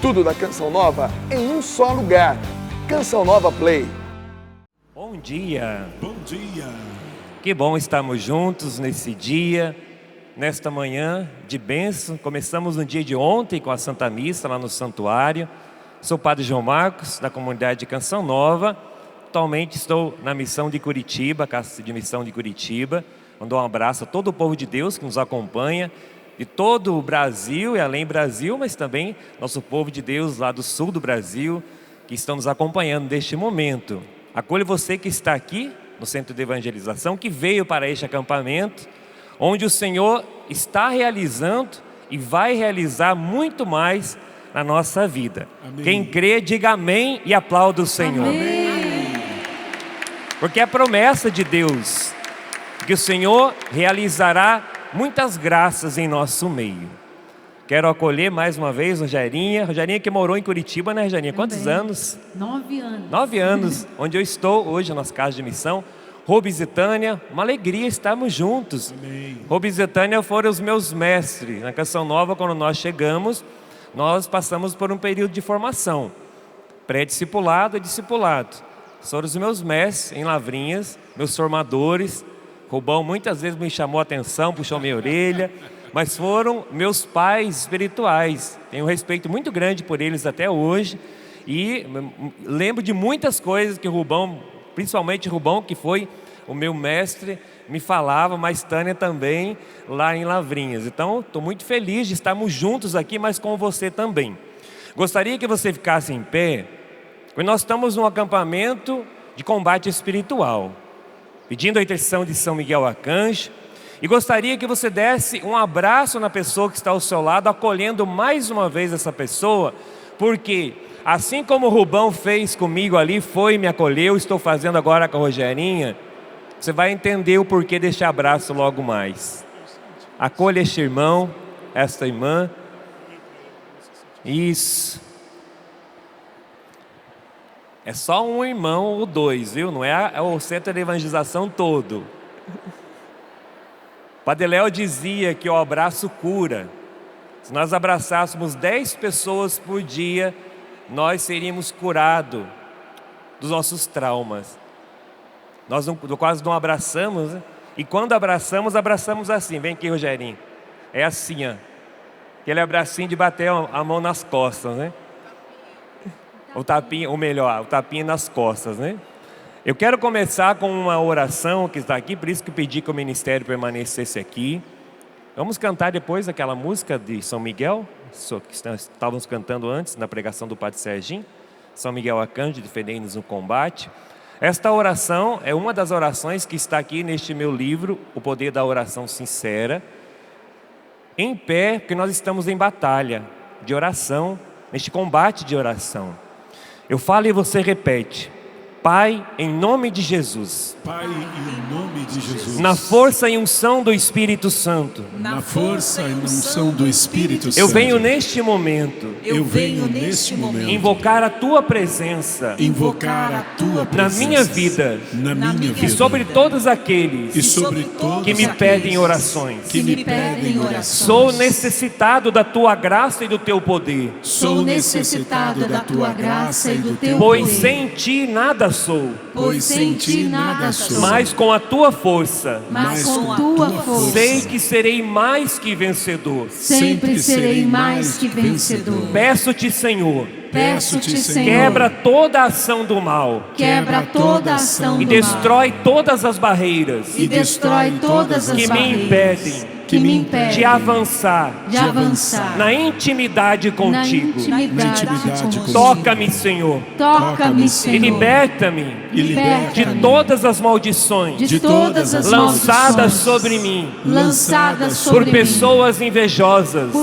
Tudo da Canção Nova em um só lugar. Canção Nova Play. Bom dia. Bom dia. Que bom estarmos juntos nesse dia, nesta manhã de bênção. Começamos no dia de ontem com a Santa Missa lá no santuário. Sou o Padre João Marcos, da comunidade de Canção Nova. Atualmente estou na missão de Curitiba, Casa de Missão de Curitiba. Mandou um abraço a todo o povo de Deus que nos acompanha, de todo o Brasil e além Brasil, mas também nosso povo de Deus lá do sul do Brasil, que estão nos acompanhando neste momento. Acolho você que está aqui no Centro de Evangelização, que veio para este acampamento, onde o Senhor está realizando e vai realizar muito mais na nossa vida. Amém. Quem crê, diga amém e aplauda o Senhor. Amém. Porque é a promessa de Deus que o Senhor realizará muitas graças em nosso meio. Quero acolher mais uma vez Rogerinha. Rogerinha que morou em Curitiba, né, Rogerinha? Quantos anos? 9 anos. 9 anos, onde eu estou hoje nas casas de missão. Rubens e Tânia, uma alegria estarmos juntos. Amém. Rubens e Tânia foram os meus mestres. Na Canção Nova, quando nós chegamos, nós passamos por um período de formação. Pré-discipulado e discipulado. Foram os meus mestres em Lavrinhas, meus formadores. Rubão muitas vezes me chamou a atenção, puxou minha orelha, mas foram meus pais espirituais. Tenho um respeito muito grande por eles até hoje e lembro de muitas coisas que o Rubão, principalmente Rubão, que foi o meu mestre, me falava, mas Tânia também, lá em Lavrinhas. Então, estou muito feliz de estarmos juntos aqui, mas com você também. Gostaria que você ficasse em pé, porque nós estamos num acampamento de combate espiritual, pedindo a intercessão de São Miguel Arcanjo, e gostaria que você desse um abraço na pessoa que está ao seu lado, acolhendo mais uma vez essa pessoa, porque assim como o Rubão fez comigo ali, foi e me acolheu, estou fazendo agora com a Rogerinha, você vai entender o porquê deste abraço logo mais. Acolha este irmão, esta irmã. Isso. É só um irmão ou dois, viu? Não é o centro de evangelização todo. Padre Léo dizia que o abraço cura. Se nós abraçássemos 10 pessoas por dia, nós seríamos curados dos nossos traumas. Nós quase não abraçamos, né? E quando abraçamos, abraçamos assim. Vem aqui, Rogerinho. É assim, ó. Aquele abracinho de bater a mão nas costas, né? O tapinha, ou melhor, o tapinha nas costas, né? Eu quero começar com uma oração que está aqui, por isso que eu pedi que o ministério permanecesse aqui. Vamos cantar depois aquela música de São Miguel, que estávamos cantando antes, na pregação do Padre Serginho. São Miguel Arcanjo, defendei-nos no combate. Esta oração é uma das orações que está aqui neste meu livro, O Poder da Oração Sincera. Em pé, porque nós estamos em batalha de oração, neste combate de oração. Eu falo e você repete. Pai, em nome de Jesus. Pai, em nome de Jesus. Na força e unção do Espírito Santo. Na força e unção do Espírito Santo. Eu venho neste momento. Eu venho neste momento. Invocar a tua presença. Invocar a tua presença. Na minha vida. Na minha vida. E sobre todos aqueles. E sobre todos que me pedem orações. Que me pedem orações. Sou necessitado da tua graça e do teu poder. Sou necessitado da tua graça e do teu poder. Pois sem ti nada sou. Pois sem ti nada sou. Mas com a tua força. Mas com a tua força. Sei que serei mais que vencedor. Sempre serei mais que vencedor. Peço-te, Senhor. Peço-te, Senhor. Quebra toda a ação do mal. Quebra toda a ação do mal. E destrói todas as barreiras. E destrói todas as que barreiras. me impedem. Que me impedem de avançar na intimidade contigo. contigo. Toca-me, Senhor. Toca-me, Senhor. E liberta-me de todas as maldições de todas as lançadas sobre mim por pessoas invejosas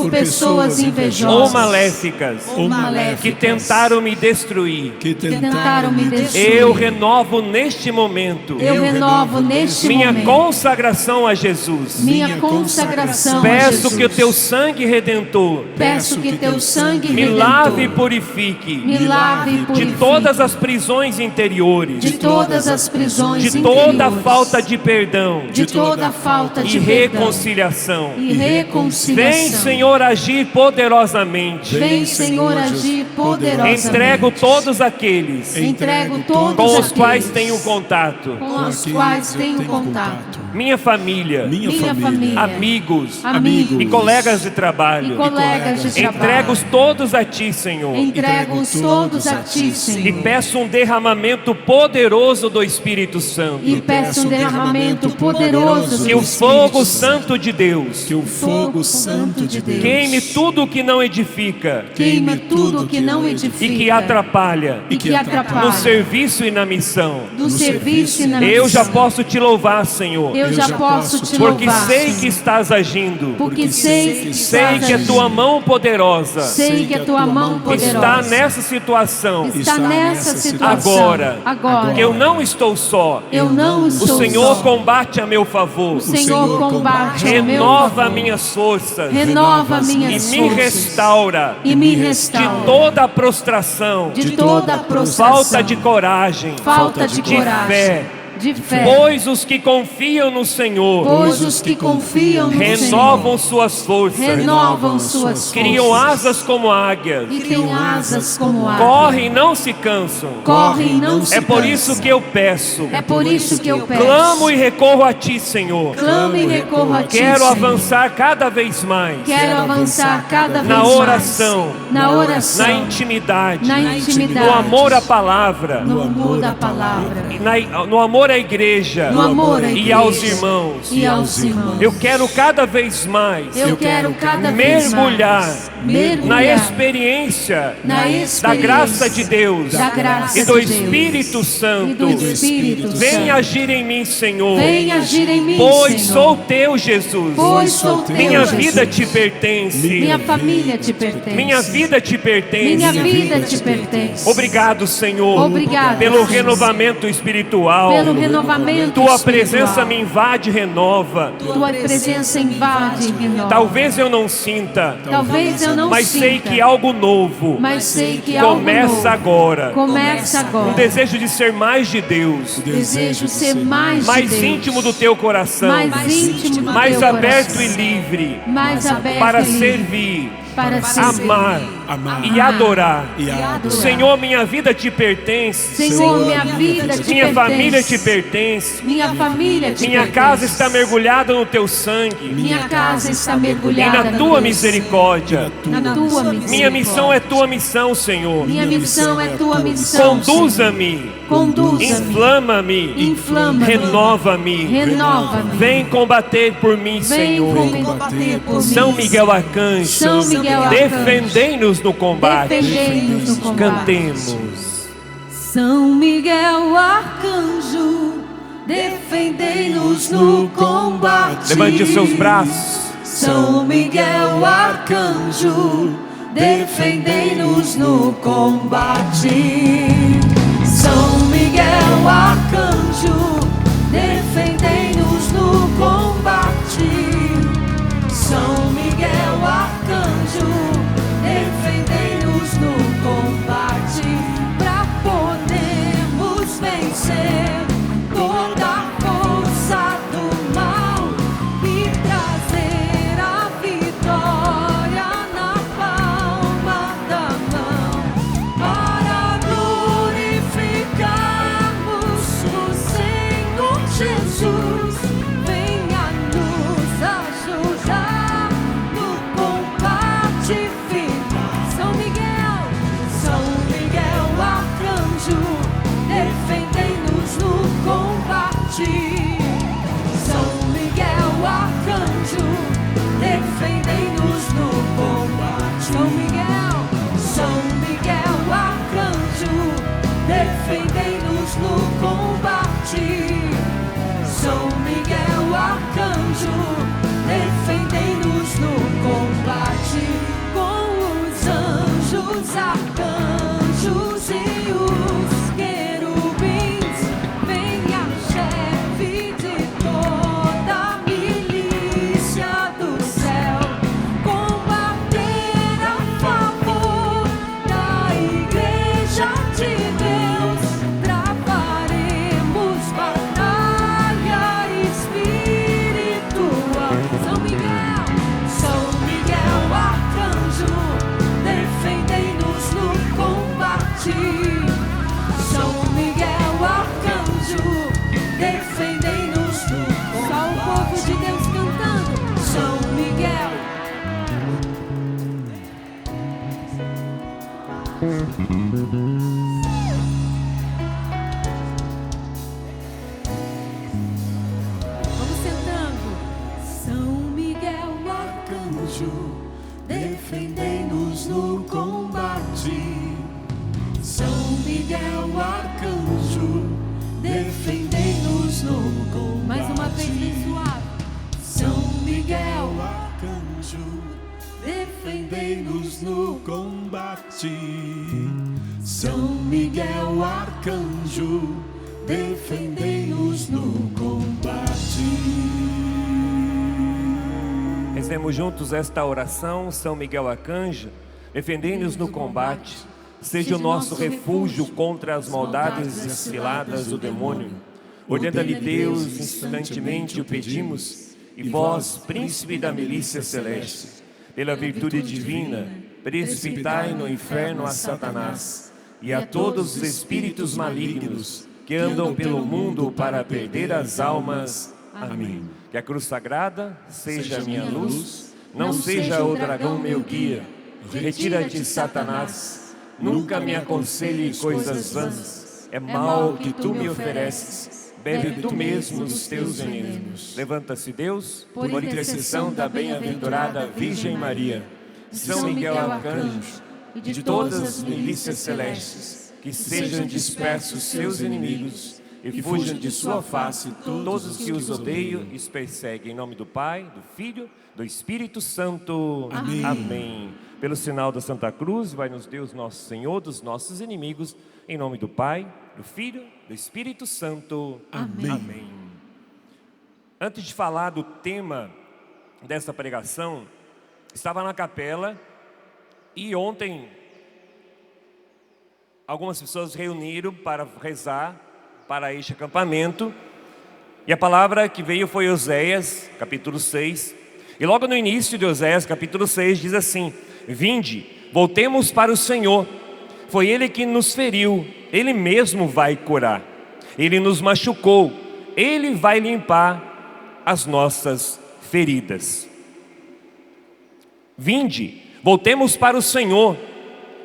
ou maléficas que tentaram me destruir. Eu renovo neste momento minha consagração a Jesus. consagração a Peço Jesus. que o teu sangue redentor Peço que teu sangue me redentor lave e purifique me lave e de purifique todas as prisões interiores, de todas as prisões de toda interiores, falta de perdão de toda falta e de perdão reconciliação. e reconciliação. Vem, Senhor, agir poderosamente. Vem, Senhor, agir poderosamente. Entrego todos aqueles Entrego todos com os aqueles quais tenho contato. com os quais tenho contato. Minha família, Minha família, amigos amigos e colegas de e trabalho. colegas de trabalho. Entrego-os todos a Ti, Senhor. Entrego-os todos a Ti, E Senhor. peço um derramamento poderoso do Espírito Santo. E peço um derramamento poderoso do Que o Espírito fogo Santo. santo de Deus Que o fogo santo de Deus queime tudo o que não edifica Queima tudo que não edifica e que atrapalha e que atrapalha no serviço e na missão. do serviço e na Eu já missão. posso te louvar, Senhor, Eu já posso te porque louvar, sei Senhor. que estás agindo. Porque sei que Sei estás que a tua agindo. mão poderosa Sei que a tua mão poderosa está nessa situação. está nessa situação. Agora. Eu não estou só. Eu não O estou Senhor só. combate a meu favor. O Senhor combate ao meu Renova favor. minhas forças Renova e minhas me forças restaura e me de restaura toda a prostração, de toda a prostração, falta de coragem, falta de de coragem, fé. de fé. Pois os que confiam no Senhor Pois os que confiam no renovam Senhor suas forças, renovam suas criam forças asas como águias, e têm asas como águia. correm e não se cansam. Correm e não se É por cansam. isso que eu peço, É por isso que eu peço. clamo e recorro a Ti, Senhor. Clamo e recorro a Ti, Quero Senhor. avançar cada vez mais Quero avançar cada vez na mais oração, na oração, na intimidade, na intimidade, no amor à palavra, no amor da palavra, no amor à igreja no amor à e aos igreja irmãos. e aos irmãos. Eu quero cada vez mais Eu quero cada vez mergulhar mais na experiência na da experiência graça de Deus da graça e do de Deus Espírito e Santo. do Espírito Vem Santo. agir em mim, Senhor, Vem agir em mim, pois Senhor. sou teu, Jesus. Pois sou teu, Minha Jesus. vida te pertence. Minha família te pertence. Minha vida te pertence. Minha vida te pertence. Obrigado, Senhor, Obrigado, pelo Jesus. renovamento espiritual. Pelo renovamento Tua espiritual. presença me invade e renova. Tua presença invade e renova. Talvez eu não sinta, Talvez eu não mas sinta, sei que algo novo mas sei que algo começa novo agora. começa agora. Um desejo de ser mais de Deus, Desejo ser mais mais de Deus, íntimo do teu coração, mais íntimo do mais teu aberto coração, e livre mais aberto para e livre, servir, para servir, amar amar e adorar. e adorar. Senhor, minha vida te pertence. Senhor, minha vida te Minha pertence. família te pertence. Minha família te Minha pertence. casa está mergulhada no teu sangue Minha casa está e mergulhada na no tua teu misericórdia. sangue, na tua misericórdia. Minha missão é tua missão, Senhor. Minha missão é tua missão. Conduza-me, Conduza-me. inflama-me, Inflama-me. renova-me. Renova-me. Vem combater por mim, Vem Senhor. combater por mim. São Miguel Arcanjo, São Miguel Arcanjo. defendei-nos no combate. Defendei-nos no combate. Cantemos. São Miguel Arcanjo, defendei-nos no combate. Levante os seus braços. São Miguel Arcanjo, defendei-nos no combate. São Miguel Arcanjo, defendei-nos no combate. São Miguel Arcanjo, defendei-nos no combate, para podermos vencer toda a força do mal e trazer a vitória na palma da mão, para glorificarmos o Senhor Jesus. Venha nos ajudar no combate final. São Miguel Arcanjo, defendei-nos no combate. São Miguel Arcanjo, defendei-nos no combate. São Miguel Arcanjo, defendei-nos no combate. São Miguel Arcanjo, defendei-nos no combate. Com os anjos, arcanjos e os querubins, venha chefe de toda a milícia combate. São Miguel, arcanjo, defendei-nos no combate. Só o povo de Deus cantando. São Miguel. Vamos sentando. São Miguel, arcanjo, defendei-nos no combate. São Miguel, arcanjo, defendei-nos no combate. Mais uma vez, bem suave. São Miguel, arcanjo, defendei-nos no combate. São Miguel, arcanjo, defendei-nos no combate. Rezemos juntos esta oração. São Miguel Arcanjo, defendei-nos no combate. Seja o nosso refúgio contra as maldades e ciladas do demônio. Ordena-lhe Deus, instantemente o pedimos, e vós, príncipe da milícia celeste, pela virtude divina, precipitai no inferno a Satanás e a todos os espíritos malignos que andam pelo mundo para perder as almas. Amém. Que a cruz sagrada seja a minha luz, não seja o dragão meu guia. Retira-te, Satanás, nunca me aconselhe coisas vãs. É mal que tu me ofereces, bebe tu mesmo os teus venenos. Levanta-se, Deus, por intercessão da bem-aventurada Virgem Maria, São Miguel Arcanjo, e de todas as milícias celestes, que sejam dispersos seus inimigos e fujam de sua face todos os que os odeiam e os perseguem. Em nome do Pai, do Filho, do Espírito Santo. Amém. Amém. Pelo sinal da Santa Cruz, vai-nos Deus nosso Senhor dos nossos inimigos. Em nome do Pai, do Filho, do Espírito Santo. Amém. Amém. Antes de falar do tema dessa pregação, estava na capela e ontem algumas pessoas reuniram para rezar para este acampamento, e a palavra que veio foi Oséias, capítulo 6, e logo no início de Oséias, capítulo 6, diz assim: vinde, voltemos para o Senhor, foi Ele que nos feriu, Ele mesmo vai curar, Ele nos machucou, Ele vai limpar as nossas feridas. Vinde, voltemos para o Senhor,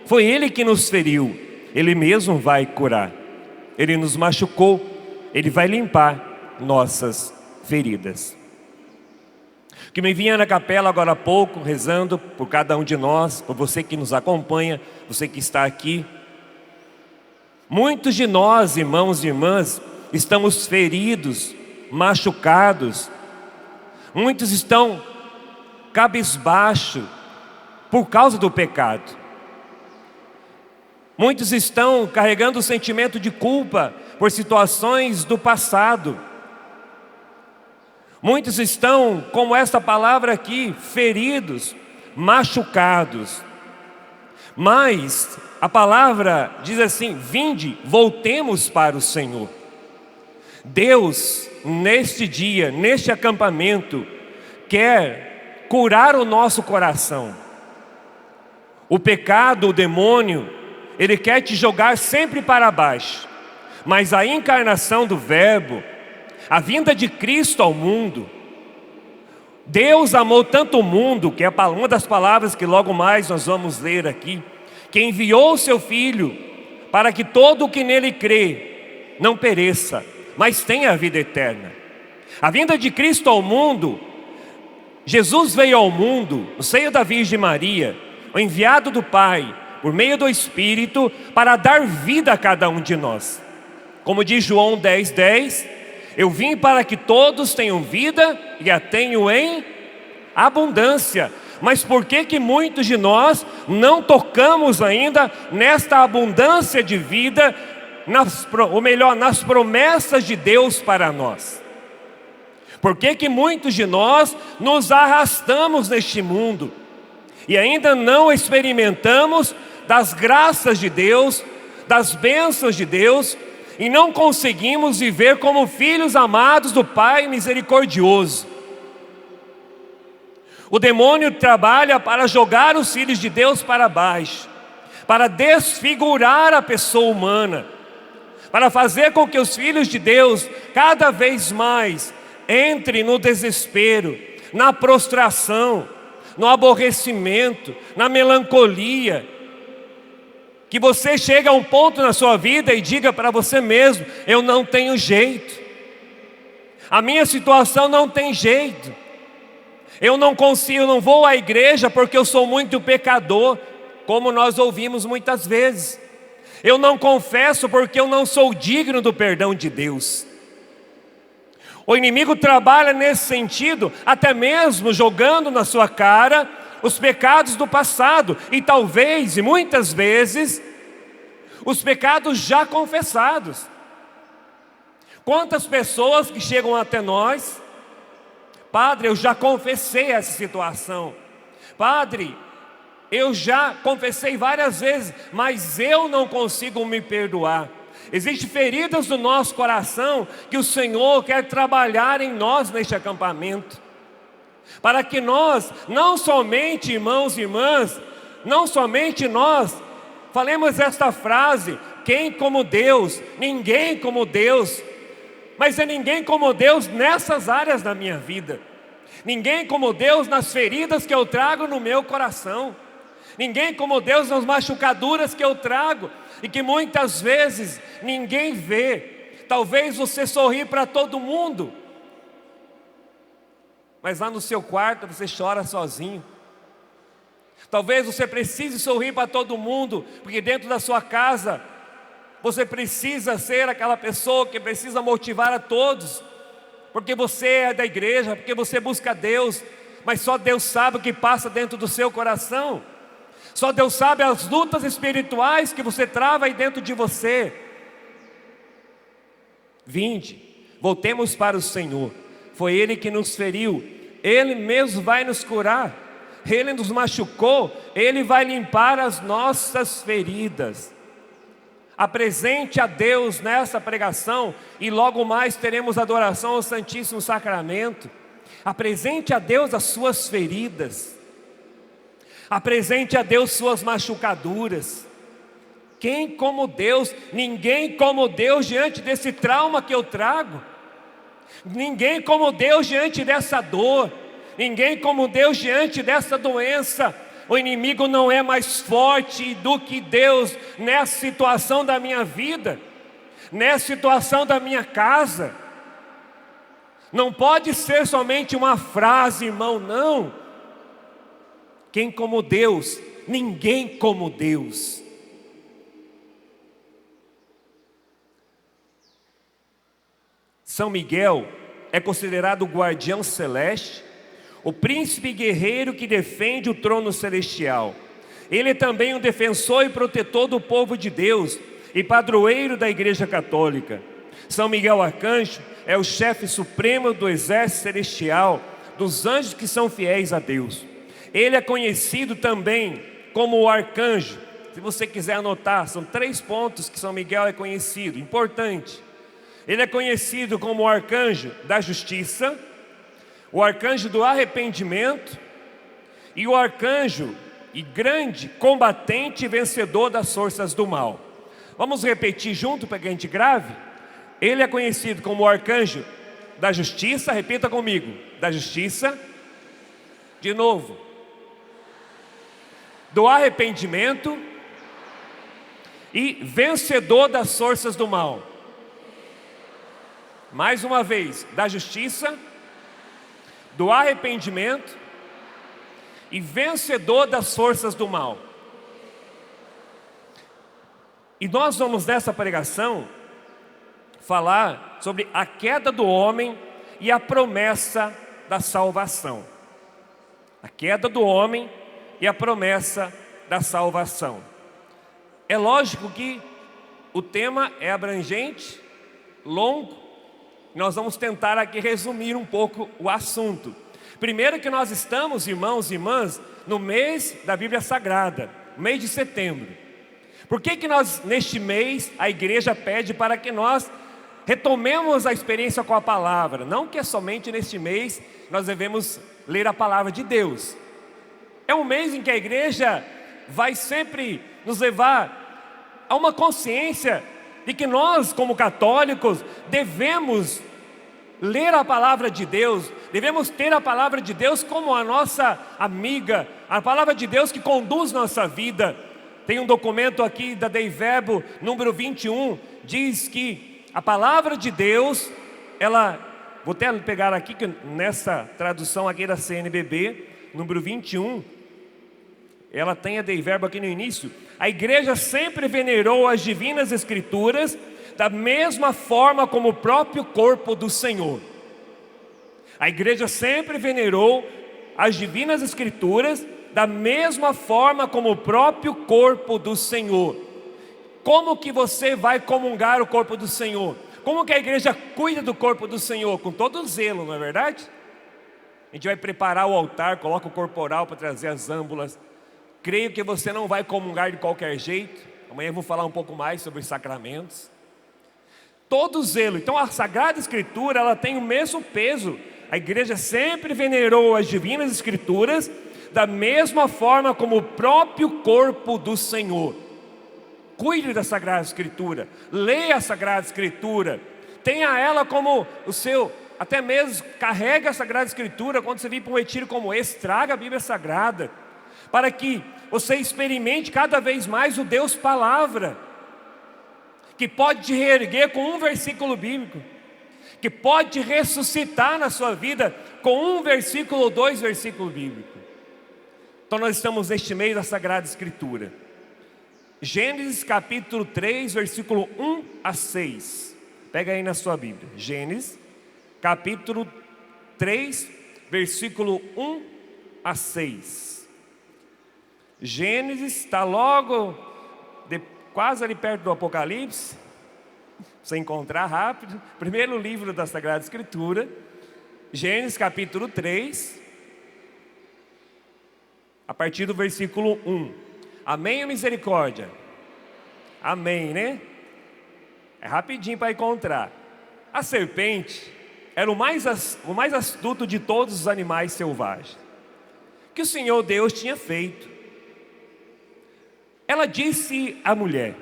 foi Ele que nos feriu, Ele mesmo vai curar, Ele nos machucou, Ele vai limpar nossas feridas. O que me vinha na capela agora há pouco, rezando por cada um de nós, por você que nos acompanha, você que está aqui. Muitos de nós, irmãos e irmãs, estamos feridos, machucados. Muitos estão cabisbaixo por causa do pecado. Muitos estão carregando o sentimento de culpa por situações do passado. Muitos estão, como essa palavra aqui, feridos, machucados. Mas a palavra diz assim: vinde, voltemos para o Senhor. Deus, neste dia, neste acampamento, quer curar o nosso coração. O pecado, o demônio, ele quer te jogar sempre para baixo. Mas a encarnação do Verbo, a vinda de Cristo ao mundo, Deus amou tanto o mundo, que é uma das palavras que logo mais nós vamos ler aqui, que enviou o seu Filho, para que todo o que nele crê não pereça, mas tenha a vida eterna. A vinda de Cristo ao mundo, Jesus veio ao mundo, no seio da Virgem Maria, o enviado do Pai, por meio do Espírito, para dar vida a cada um de nós. Como diz João 10:10, eu vim para que todos tenham vida e a tenham em abundância. Mas por que muitos de nós não tocamos ainda nesta abundância de vida, nas promessas de Deus para nós? Por que muitos de nós nos arrastamos neste mundo e ainda não experimentamos das graças de Deus, das bênçãos de Deus, e não conseguimos viver como filhos amados do Pai misericordioso? O demônio trabalha para jogar os filhos de Deus para baixo, para desfigurar a pessoa humana, para fazer com que os filhos de Deus cada vez mais entrem no desespero, na prostração, no aborrecimento, na melancolia. Que você chegue a um ponto na sua vida e diga para você mesmo: eu não tenho jeito, a minha situação não tem jeito, eu não consigo, não vou à igreja porque eu sou muito pecador, como nós ouvimos muitas vezes. Eu não confesso porque eu não sou digno do perdão de Deus. O inimigo trabalha nesse sentido, até mesmo jogando na sua cara os pecados do passado, e talvez, e muitas vezes, os pecados já confessados. Quantas pessoas que chegam até nós: padre, eu já confessei essa situação, padre, eu já confessei várias vezes, mas eu não consigo me perdoar. Existem feridas do nosso coração que o Senhor quer trabalhar em nós neste acampamento, para que nós, não somente irmãos e irmãs, não somente nós, falemos esta frase: quem como Deus, ninguém como Deus. Mas é ninguém como Deus nessas áreas da minha vida, ninguém como Deus nas feridas que eu trago no meu coração, ninguém como Deus nas machucaduras que eu trago e que muitas vezes ninguém vê. Talvez você sorri para todo mundo, mas lá no seu quarto você chora sozinho. Talvez você precise sorrir para todo mundo, porque dentro da sua casa você precisa ser aquela pessoa que precisa motivar a todos, porque você é da igreja, porque você busca Deus, mas só Deus sabe o que passa dentro do seu coração. Só Deus sabe as lutas espirituais que você trava aí dentro de você. Vinde, voltemos para o Senhor. Foi Ele que nos feriu, Ele mesmo vai nos curar. Ele nos machucou, Ele vai limpar as nossas feridas. Apresente a Deus nessa pregação, e logo mais teremos adoração ao Santíssimo Sacramento. Apresente a Deus as suas feridas, apresente a Deus suas machucaduras. Quem como Deus? Ninguém como Deus diante desse trauma que eu trago, ninguém como Deus diante dessa dor, ninguém como Deus diante dessa doença. O inimigo não é mais forte do que Deus nessa situação da minha vida, nessa situação da minha casa. Não pode ser somente uma frase, irmão, não. Quem como Deus? Ninguém como Deus. São Miguel é considerado o guardião celeste, o príncipe guerreiro que defende o trono celestial. Ele é também um defensor e protetor do povo de Deus e padroeiro da Igreja Católica. São Miguel Arcanjo é o chefe supremo do exército celestial, dos anjos que são fiéis a Deus. Ele é conhecido também como o arcanjo. Se você quiser anotar, são 3 pontos que São Miguel é conhecido, importante. Ele é conhecido como o arcanjo da justiça, o arcanjo do arrependimento e o arcanjo e grande combatente e vencedor das forças do mal. Vamos repetir junto para que a gente grave? Ele é conhecido como o arcanjo da justiça, repita comigo, da justiça, de novo, do arrependimento e vencedor das forças do mal. Mais uma vez, da justiça, do arrependimento e vencedor das forças do mal. E nós vamos nessa pregação falar sobre a queda do homem e a promessa da salvação. A queda do homem e a promessa da salvação. É lógico que o tema é abrangente, longo. Nós vamos tentar aqui resumir um pouco o assunto. Primeiro que nós estamos, irmãos e irmãs, no mês da Bíblia Sagrada, mês de setembro. Por que nós, neste mês, a igreja pede para que nós retomemos a experiência com a palavra? Não que é somente neste mês nós devemos ler a palavra de Deus. É um mês em que a igreja vai sempre nos levar a uma consciência de que nós, como católicos, devemos ler a palavra de Deus, devemos ter a palavra de Deus como a nossa amiga, a palavra de Deus que conduz nossa vida. Tem um documento aqui da Dei Verbo, número 21, diz que a palavra de Deus, vou até pegar aqui, que nessa tradução aqui da CNBB, número 21, ela tem a Dei Verbo aqui no início. A igreja sempre venerou as divinas escrituras da mesma forma como o próprio corpo do Senhor. A igreja sempre venerou as divinas escrituras da mesma forma como o próprio corpo do Senhor. Como que você vai comungar o corpo do Senhor? Como que a igreja cuida do corpo do Senhor? Com todo zelo, não é verdade? A gente vai preparar o altar, coloca o corporal para trazer as âmbulas. Creio que você não vai comungar de qualquer jeito. Amanhã eu vou falar um pouco mais sobre os sacramentos. Todo zelo. Então a Sagrada Escritura, ela tem o mesmo peso. A igreja sempre venerou as divinas escrituras da mesma forma como o próprio corpo do Senhor. Cuide da Sagrada Escritura, leia a Sagrada Escritura, tenha ela como o seu, até mesmo carrega a Sagrada Escritura. Quando você vir para um retiro como esse, traga a Bíblia Sagrada, para que você experimente cada vez mais o Deus Palavra, que pode te reerguer com um versículo bíblico, que pode te ressuscitar na sua vida com um versículo ou 2 versículos bíblicos. Então nós estamos neste meio da Sagrada Escritura. Gênesis capítulo 3, versículo 1 a 6. Pega aí na sua Bíblia. Gênesis capítulo 3, versículo 1 a 6. Gênesis está logo, quase ali perto do Apocalipse. Você encontrar rápido. Primeiro livro da Sagrada Escritura. Gênesis capítulo 3, a partir do versículo 1. Amém ou misericórdia? Amém, né? É rapidinho para encontrar. A serpente era o mais astuto de todos os animais selvagens que o Senhor Deus tinha feito. Ela disse à mulher: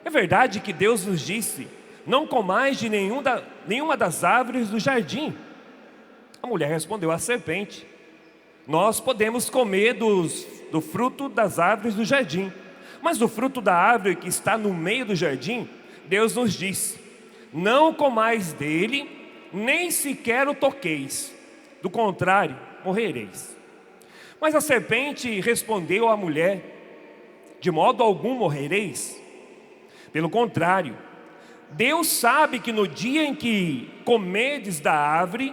é verdade que Deus nos disse, não comais de nenhuma das árvores do jardim? A mulher respondeu à serpente: nós podemos comer do fruto das árvores do jardim, mas do fruto da árvore que está no meio do jardim, Deus nos disse: não comais dele, nem sequer o toqueis, do contrário, morrereis. Mas a serpente respondeu à mulher: de modo algum morrereis. Pelo contrário, Deus sabe que no dia em que comerdes da árvore,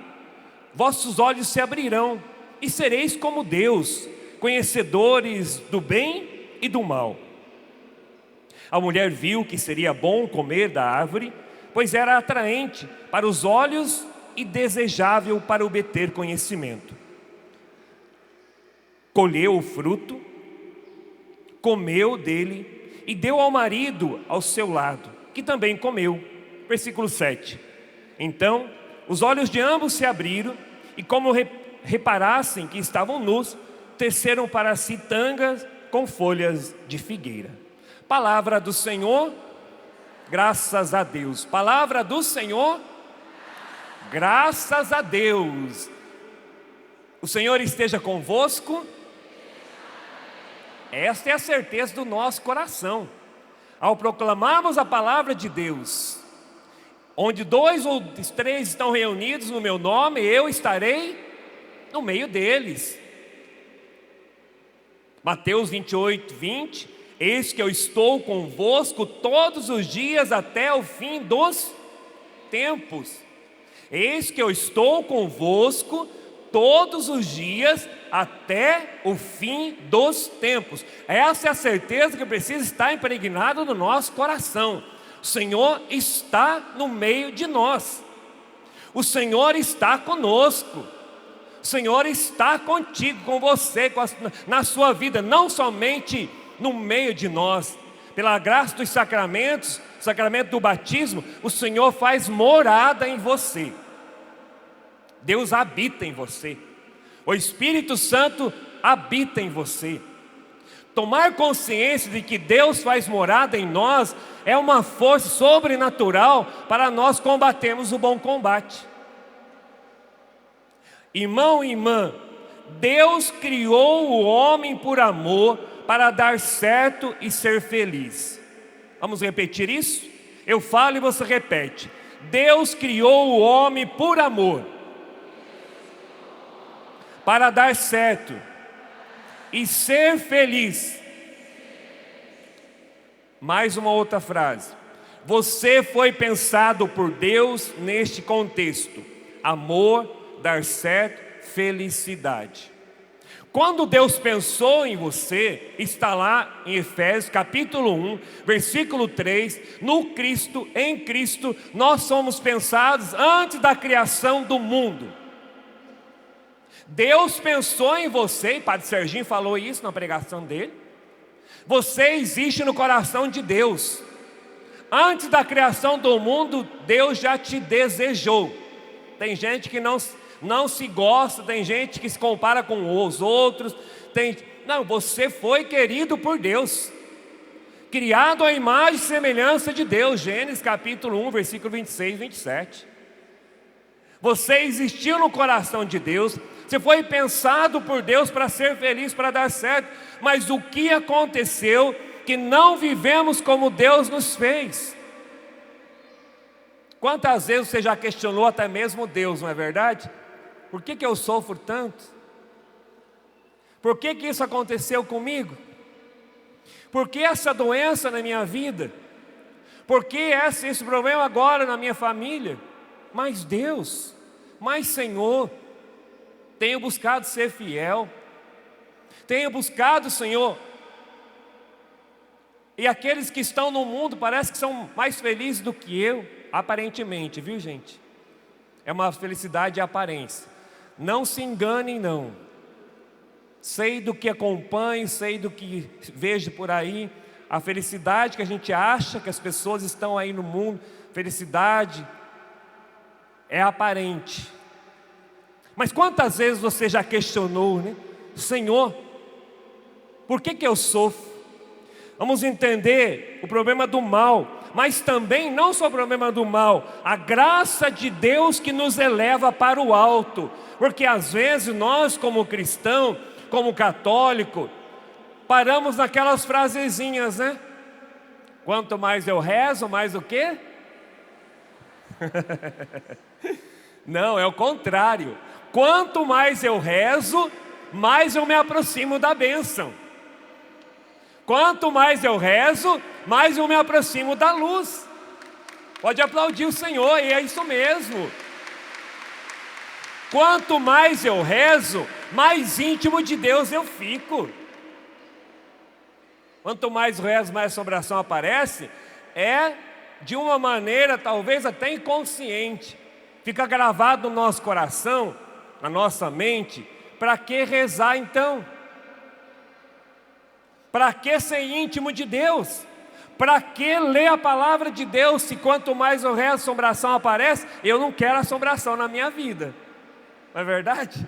vossos olhos se abrirão, e sereis como Deus, conhecedores do bem e do mal. A mulher viu que seria bom comer da árvore, pois era atraente para os olhos e desejável para obter conhecimento. Colheu o fruto, comeu dele e deu ao marido ao seu lado, que também comeu. Versículo 7. Então os olhos de ambos se abriram, e como reparassem que estavam nus, teceram para si tangas com folhas de figueira. Palavra do Senhor, graças a Deus. Palavra do Senhor, graças a Deus. O Senhor esteja convosco. Esta é a certeza do nosso coração. Ao proclamarmos a palavra de Deus, onde 2 ou 3 estão reunidos no meu nome, eu estarei no meio deles. Mateus 28, 20. Eis que eu estou convosco todos os dias até o fim dos tempos. Eis que eu estou convosco todos os dias até o fim dos tempos. Essa é a certeza que precisa estar impregnada no nosso coração. O Senhor está no meio de nós. O Senhor está conosco. O Senhor está contigo, com você, na sua vida, não somente no meio de nós. Pela graça dos sacramentos, o sacramento do batismo, o Senhor faz morada em você. Deus habita em você. O Espírito Santo habita em você. Tomar consciência de que Deus faz morada em nós é uma força sobrenatural para nós combatermos o bom combate. Irmão e irmã, Deus criou o homem por amor para dar certo e ser feliz. Vamos repetir isso? Eu falo e você repete. Deus criou o homem por amor para dar certo e ser feliz. Mais uma outra frase. Você foi pensado por Deus neste contexto: amor, dar certo, felicidade. Quando Deus pensou em você, está lá em Efésios capítulo 1, versículo 3, no Cristo, em Cristo, nós somos pensados antes da criação do mundo. Deus pensou em você, e Padre Serginho falou isso na pregação dele. Você existe no coração de Deus. Antes da criação do mundo, Deus já te desejou. Tem gente que não se gosta, tem gente que se compara com os outros. Não, você foi querido por Deus, criado à imagem e semelhança de Deus. Gênesis capítulo 1, versículo 26 e 27. Você existiu no coração de Deus. Você foi pensado por Deus para ser feliz, para dar certo. Mas o que aconteceu? Que não vivemos como Deus nos fez. Quantas vezes você já questionou até mesmo Deus, não é verdade? Por que eu sofro tanto? Por que isso aconteceu comigo? Por que essa doença na minha vida? Por que esse problema agora na minha família? Mas Deus, mas Senhor, tenho buscado ser fiel, tenho buscado, Senhor, e aqueles que estão no mundo parece que são mais felizes do que eu, aparentemente, viu gente? É uma felicidade de aparência. Não se enganem não. Sei do que acompanho, sei do que vejo por aí. A felicidade que a gente acha que as pessoas estão aí no mundo, felicidade é aparente. Mas quantas vezes você já questionou, né? Senhor, por que eu sofro? Vamos entender o problema do mal, mas também não só o problema do mal, a graça de Deus que nos eleva para o alto. Porque às vezes nós como cristão, como católico, paramos naquelas frasezinhas, né? Quanto mais eu rezo, mais o quê? Não, é o contrário. Quanto mais eu rezo, mais eu me aproximo da bênção. Quanto mais eu rezo, mais eu me aproximo da luz. Pode aplaudir o Senhor, e é isso mesmo. Quanto mais eu rezo, mais íntimo de Deus eu fico. Quanto mais eu rezo, mais assombração aparece. É de uma maneira talvez até inconsciente. Fica gravado no nosso coração, na nossa mente. Para que rezar então? Para que ser íntimo de Deus? Para que ler a palavra de Deus? Se quanto mais eu rezo, assombração aparece. Eu não quero assombração na minha vida. Não é verdade?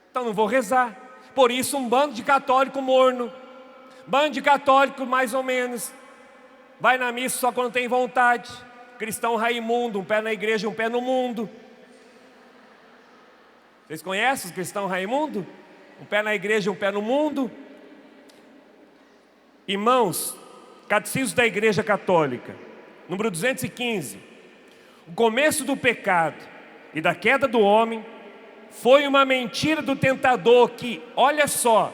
Então não vou rezar. Por isso um bando de católico morno, bando de católico mais ou menos, vai na missa só quando tem vontade. Cristão Raimundo, um pé na igreja, um pé no mundo. Vocês conhecem o cristão Raimundo? Um pé na igreja, um pé no mundo. Irmãos, Catecismo da Igreja Católica, número 215. O começo do pecado e da queda do homem foi uma mentira do tentador que, olha só,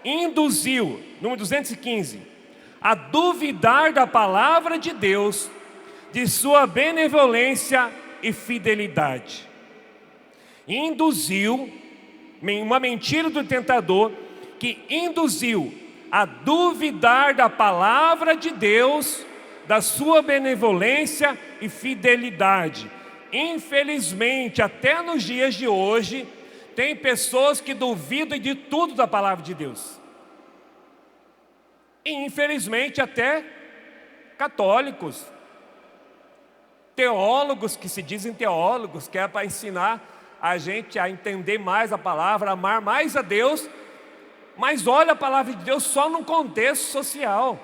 induziu, número 215, a duvidar da palavra de Deus, de sua benevolência e fidelidade. Induziu, uma mentira do tentador que induziu a duvidar da palavra de Deus, da sua benevolência e fidelidade. Infelizmente, até nos dias de hoje, tem pessoas que duvidam de tudo da palavra de Deus. E infelizmente até católicos, teólogos que se dizem teólogos, que é para ensinar a gente a entender mais a palavra, amar mais a Deus, mas olha a palavra de Deus só num contexto social,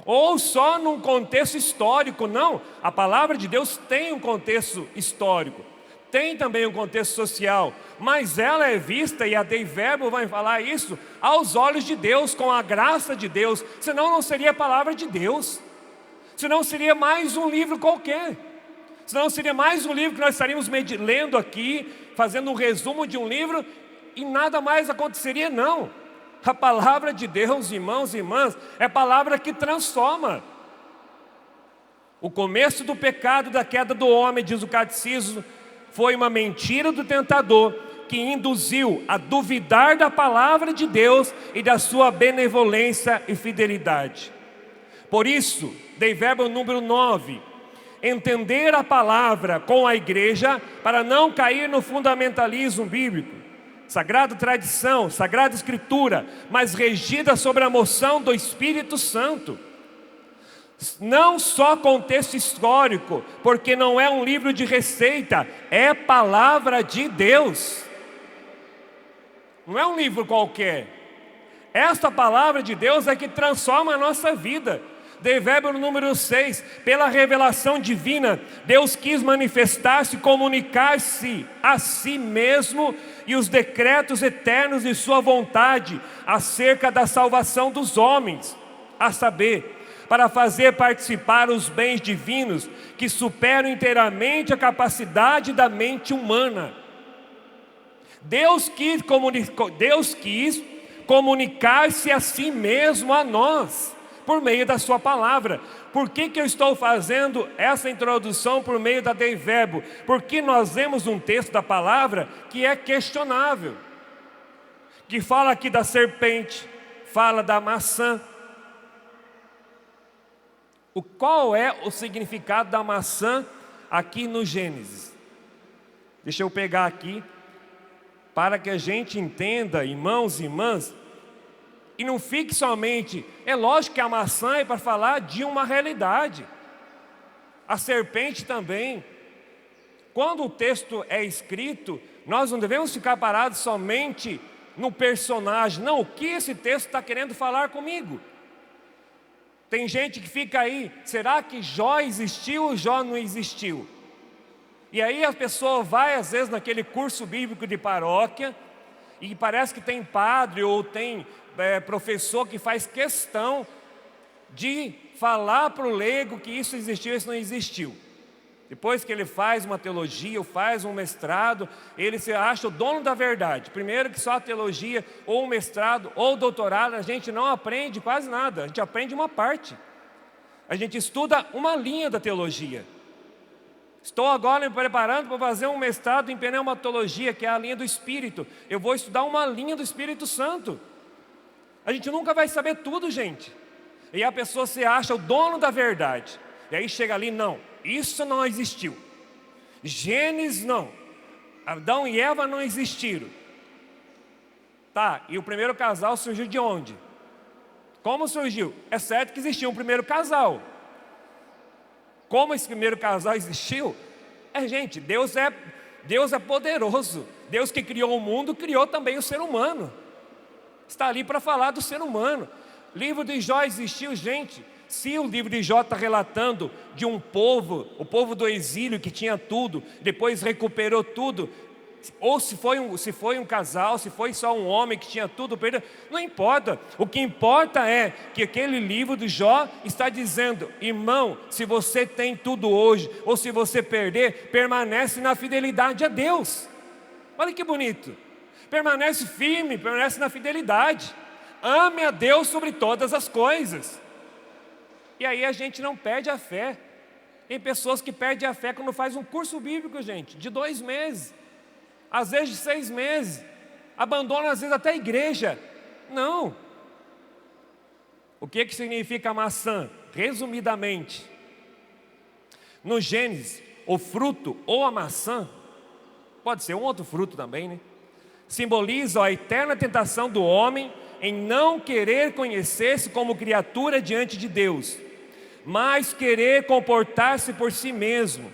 ou só num contexto histórico. Não, a palavra de Deus tem um contexto histórico, tem também um contexto social, mas ela é vista, e a Dei Verbo vai falar isso, aos olhos de Deus, com a graça de Deus, senão não seria a palavra de Deus, senão seria mais um livro qualquer, senão seria mais um livro que nós estaríamos lendo aqui, fazendo um resumo de um livro, e nada mais aconteceria. Não, a palavra de Deus, irmãos e irmãs, é palavra que transforma. O começo do pecado, da queda do homem, diz o catecismo, foi uma mentira do tentador que induziu a duvidar da palavra de Deus e da sua benevolência e fidelidade. Por isso, Dei Verbo número 9, entender a palavra com a igreja para não cair no fundamentalismo bíblico. Sagrada tradição, sagrada escritura, mas regida sobre a moção do Espírito Santo. Não só contexto histórico, porque não é um livro de receita, é palavra de Deus. Não é um livro qualquer. Esta palavra de Deus é que transforma a nossa vida. Dei Verbo número 6, pela revelação divina, Deus quis manifestar-se, comunicar-se a si mesmo e os decretos eternos de sua vontade acerca da salvação dos homens, a saber, para fazer participar os bens divinos que superam inteiramente a capacidade da mente humana. Deus quis comunicar-se a si mesmo a nós, por meio da sua palavra. Por que eu estou fazendo essa introdução por meio da Dei Verbo? Porque nós vemos um texto da palavra que é questionável, que fala aqui da serpente, fala da maçã. Qual é o significado da maçã aqui no Gênesis? Deixa eu pegar aqui, para que a gente entenda, irmãos e irmãs, e não fique somente, é lógico que a maçã é para falar de uma realidade, a serpente também. Quando o texto é escrito, nós não devemos ficar parados somente no personagem. Não, o que esse texto está querendo falar comigo? Tem gente que fica aí, será que Jó existiu ou Jó não existiu? E aí a pessoa vai às vezes naquele curso bíblico de paróquia, e parece que tem padre ou tem professor que faz questão de falar para o leigo que isso existiu, isso não existiu. Depois que ele faz uma teologia ou faz um mestrado, ele se acha o dono da verdade. Primeiro que só a teologia, ou o mestrado, ou o doutorado, a gente não aprende quase nada, a gente aprende uma parte. A gente estuda uma linha da teologia. Estou agora me preparando para fazer um mestrado em pneumatologia, que é a linha do Espírito. Eu vou estudar uma linha do Espírito Santo. A gente nunca vai saber tudo, gente. E a pessoa se acha o dono da verdade. E aí chega ali, não, isso não existiu. Gênesis não. Adão e Eva não existiram. Tá, e o primeiro casal surgiu de onde? Como surgiu? É certo que existia um primeiro casal. Como esse primeiro casal existiu? Gente, Deus é poderoso. Deus que criou o mundo, criou também o ser humano. Está ali para falar do ser humano. O livro de Jó existiu, gente. Se o livro de Jó está relatando de um povo, o povo do exílio que tinha tudo, depois recuperou tudo, ou se foi um casal, se foi só um homem que tinha tudo, não importa. O que importa é que aquele livro de Jó está dizendo, irmão, se você tem tudo hoje, ou se você perder, permanece na fidelidade a Deus. Olha que bonito. Permanece firme, permanece na fidelidade. Ame a Deus sobre todas as coisas. E aí a gente não perde a fé. Tem pessoas que perdem a fé quando faz um curso bíblico, gente, de 2 meses. Às vezes de 6 meses. Abandona às vezes até a igreja. Não. O que significa maçã? Resumidamente, no Gênesis, o fruto ou a maçã, pode ser um outro fruto também, né? Simboliza a eterna tentação do homem em não querer conhecer-se como criatura diante de Deus, mas querer comportar-se por si mesmo,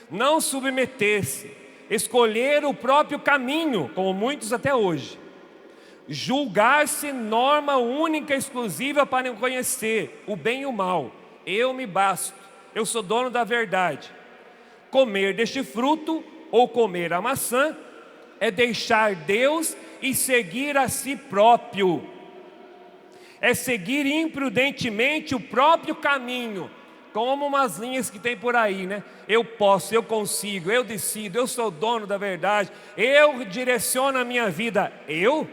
não submeter-se, escolher o próprio caminho, como muitos até hoje. julgar-se norma única e exclusiva para conhecer o bem e o mal. Eu me basto, eu sou dono da verdade. Comer deste fruto ou comer a maçã é deixar Deus e seguir a si próprio. É seguir imprudentemente o próprio caminho, como umas linhas que tem por aí, né? Eu posso, eu consigo, eu decido, eu sou dono da verdade, eu direciono a minha vida. Eu?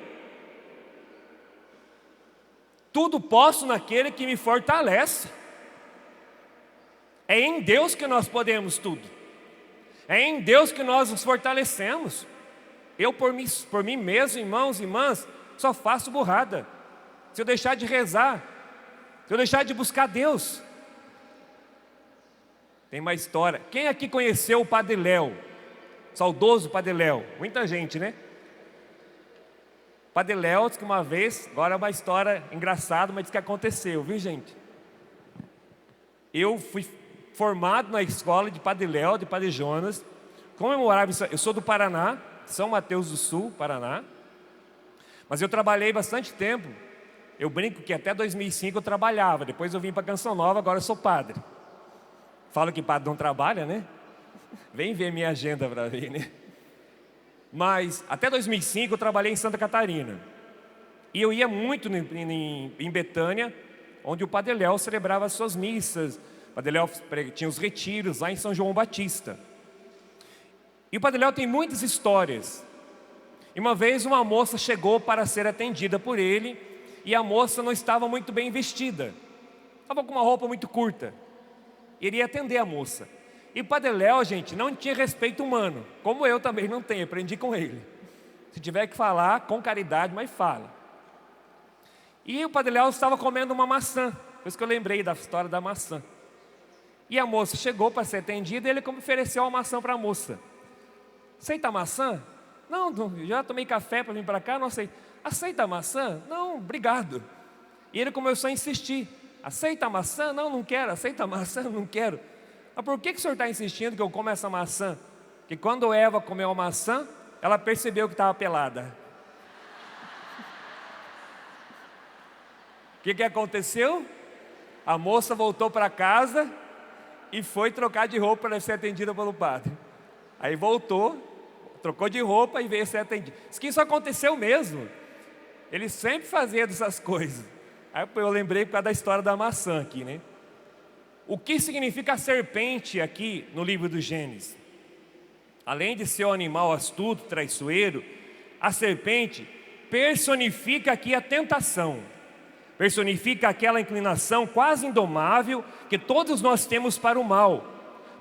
Tudo posso naquele que me fortalece. É em Deus que nós podemos tudo. É em Deus que nós nos fortalecemos. Eu por mim mesmo, irmãos e irmãs, só faço burrada. Se eu deixar de rezar, se eu deixar de buscar Deus. Tem uma história. Quem aqui conheceu o Padre Léo? Saudoso Padre Léo. Muita gente, né? Padre Léo disse que uma vez, agora é uma história engraçada, mas diz que aconteceu, viu gente? Eu fui formado na escola de Padre Léo, de Padre Jonas. Como eu morava, eu sou do Paraná, São Mateus do Sul, Paraná. Mas eu trabalhei bastante tempo. Eu brinco que até 2005 eu trabalhava, depois eu vim para Canção Nova, agora eu sou padre. Falo que padre não trabalha, né? Vem ver minha agenda para ver, né? Mas até 2005 eu trabalhei em Santa Catarina. E eu ia muito em Betânia, onde o Padre Léo celebrava as suas missas. O Padre Léo tinha os retiros lá em São João Batista. E o Padre Léo tem muitas histórias. E uma vez uma moça chegou para ser atendida por ele, e a moça não estava muito bem vestida. Estava com uma roupa muito curta. Iria atender a moça. E o Padre Léo, gente, não tinha respeito humano, como eu também não tenho, aprendi com ele. Se tiver que falar, com caridade, mas fala. E o Padre Léo estava comendo uma maçã, por isso que eu lembrei da história da maçã. E a moça chegou para ser atendida e ele ofereceu a maçã para a moça. Aceita a maçã? Não, já tomei café para vir para cá, não aceito. Aceita a maçã? Não, obrigado. E ele começou a insistir. Aceita a maçã? Não, não quero. Aceita a maçã? Não quero. Mas por que o senhor está insistindo que eu como essa maçã? Que quando Eva comeu a maçã, ela percebeu que estava pelada. O que aconteceu? A moça voltou para casa e foi trocar de roupa para ser atendida pelo padre. Aí voltou, trocou de roupa e veio ser atendida. Diz que isso aconteceu mesmo. Ele sempre fazia dessas coisas. Aí eu lembrei por causa da história da maçã aqui, né? O que significa a serpente aqui no livro do Gênesis? Além de ser um animal astuto, traiçoeiro, a serpente personifica aqui a tentação. Personifica aquela inclinação quase indomável que todos nós temos para o mal.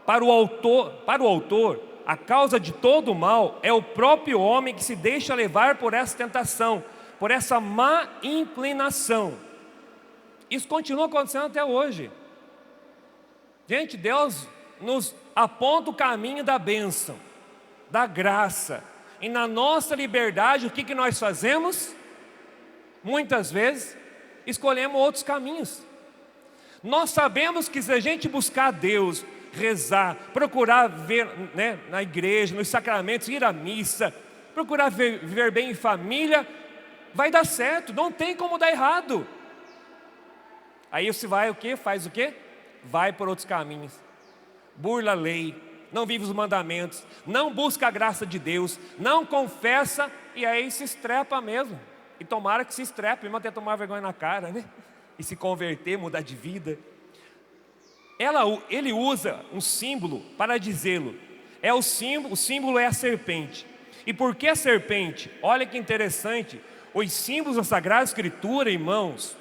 Para o autor, a causa de todo o mal é o próprio homem que se deixa levar por essa tentação, por essa má inclinação. Isso continua acontecendo até hoje. Gente, Deus nos aponta o caminho da bênção, da graça. E na nossa liberdade, o que nós fazemos? Muitas vezes, escolhemos outros caminhos. Nós sabemos que se a gente buscar Deus, rezar, procurar ver, né, na igreja, nos sacramentos, ir à missa, procurar viver bem em família, vai dar certo, não tem como dar errado. Aí você vai o quê? Faz o quê? Vai por outros caminhos. Burla a lei, não vive os mandamentos, não busca a graça de Deus, não confessa e aí se estrepa mesmo. E tomara que se estrepe, mesmo até tomar vergonha na cara, né? E se converter, mudar de vida. Ele usa um símbolo para dizê-lo. O símbolo é a serpente. E por que a serpente? Olha que interessante. Os símbolos da Sagrada Escritura, irmãos,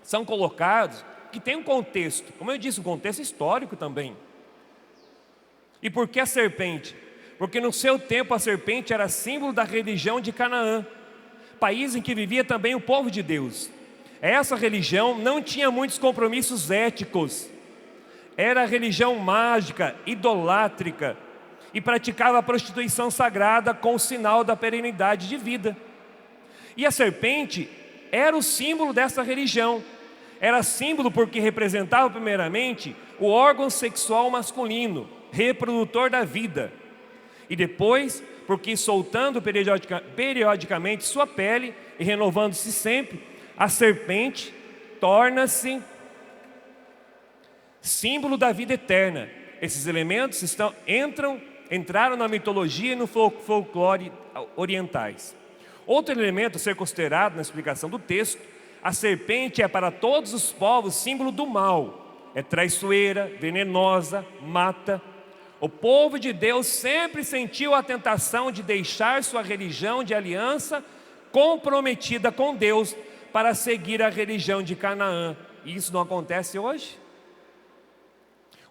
são colocados que tem um contexto. Como eu disse, um contexto histórico também. E por que a serpente? Porque no seu tempo a serpente era símbolo da religião de Canaã, país em que vivia também o povo de Deus. Essa religião não tinha muitos compromissos éticos. Era religião mágica, idolátrica, e praticava a prostituição sagrada com o sinal da perenidade de vida. E a serpente era o símbolo dessa religião. Era símbolo porque representava primeiramente o órgão sexual masculino, reprodutor da vida. E depois, porque soltando periodicamente sua pele, e renovando-se sempre, a serpente torna-se símbolo da vida eterna. Esses elementos entraram na mitologia e no folclore orientais. Outro elemento a ser considerado na explicação do texto: a serpente é para todos os povos símbolo do mal. É traiçoeira, venenosa, mata. O povo de Deus sempre sentiu a tentação de deixar sua religião de aliança comprometida com Deus para seguir a religião de Canaã. E isso não acontece hoje?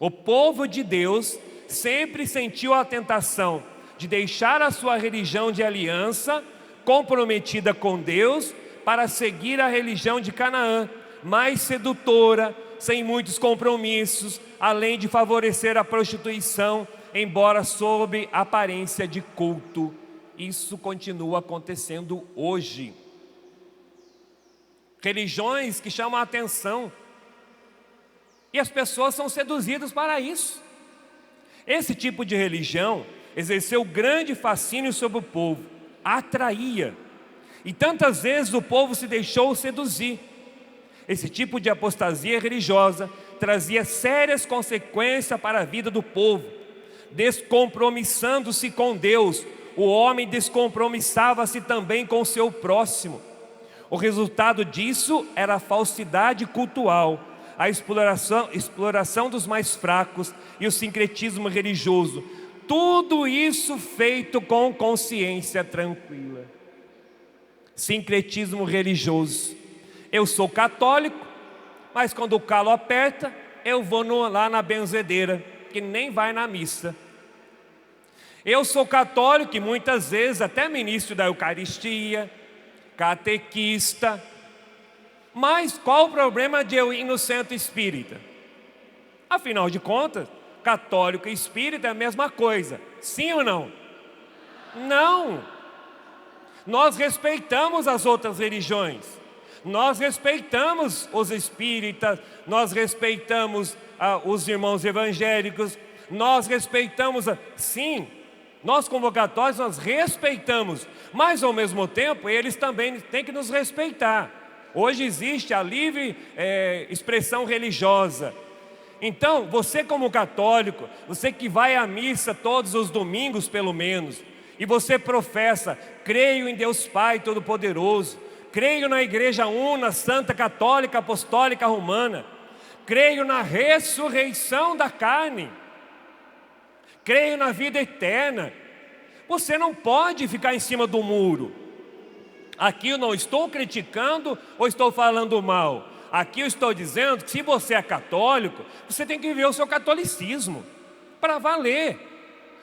O povo de Deus sempre sentiu a tentação de deixar a sua religião de aliança comprometida com Deus para seguir a religião de Canaã, mais sedutora, sem muitos compromissos, além de favorecer a prostituição, embora sob aparência de culto. Isso continua acontecendo hoje. Religiões que chamam a atenção, e as pessoas são seduzidas para isso. Esse tipo de religião exerceu grande fascínio sobre o povo, atraía, e tantas vezes o povo se deixou seduzir. Esse tipo de apostasia religiosa trazia sérias consequências para a vida do povo. Descompromissando-se com Deus, o homem descompromissava-se também com o seu próximo. O resultado disso era a falsidade cultural, a exploração dos mais fracos e o sincretismo religioso. Tudo isso feito com consciência tranquila. Sincretismo religioso. Eu sou católico, mas quando o calo aperta, eu vou lá na benzedeira, que nem vai na missa. Eu sou católico e muitas vezes até ministro da Eucaristia, catequista. Mas qual o problema de eu ir no centro espírita? Afinal de contas, católico e espírita é a mesma coisa. Sim ou não? Não. Nós respeitamos as outras religiões. Nós respeitamos os espíritas, nós respeitamos os irmãos evangélicos, nós respeitamos, sim, nós como católicos nós respeitamos, mas ao mesmo tempo eles também têm que nos respeitar. Hoje existe a livre expressão religiosa. Então, você como católico, você que vai à missa todos os domingos pelo menos, e você professa: creio em Deus Pai Todo-Poderoso, creio na Igreja Una, Santa, Católica, Apostólica, Romana, creio na ressurreição da carne, creio na vida eterna. Você não pode ficar em cima do muro. Aqui eu não estou criticando ou estou falando mal. Aqui eu estou dizendo que se você é católico, você tem que viver o seu catolicismo para valer.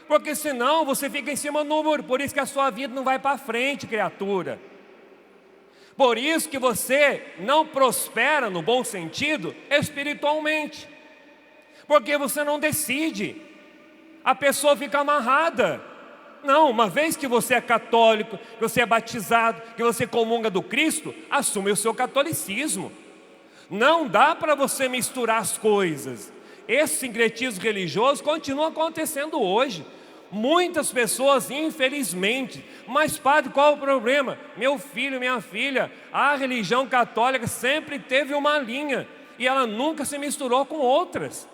Porque senão você fica em cima do muro. Por isso que a sua vida não vai para frente, criatura. Por isso que você não prospera, no bom sentido, espiritualmente. Porque você não decide. A pessoa fica amarrada. Não, uma vez que você é católico, que você é batizado, que você comunga do Cristo, assume o seu catolicismo. Não dá para você misturar as coisas. Esse sincretismo religioso continua acontecendo hoje. Muitas pessoas, infelizmente. Mas padre, qual o problema? Meu filho, minha filha, a religião católica sempre teve uma linha e ela nunca se misturou com outras.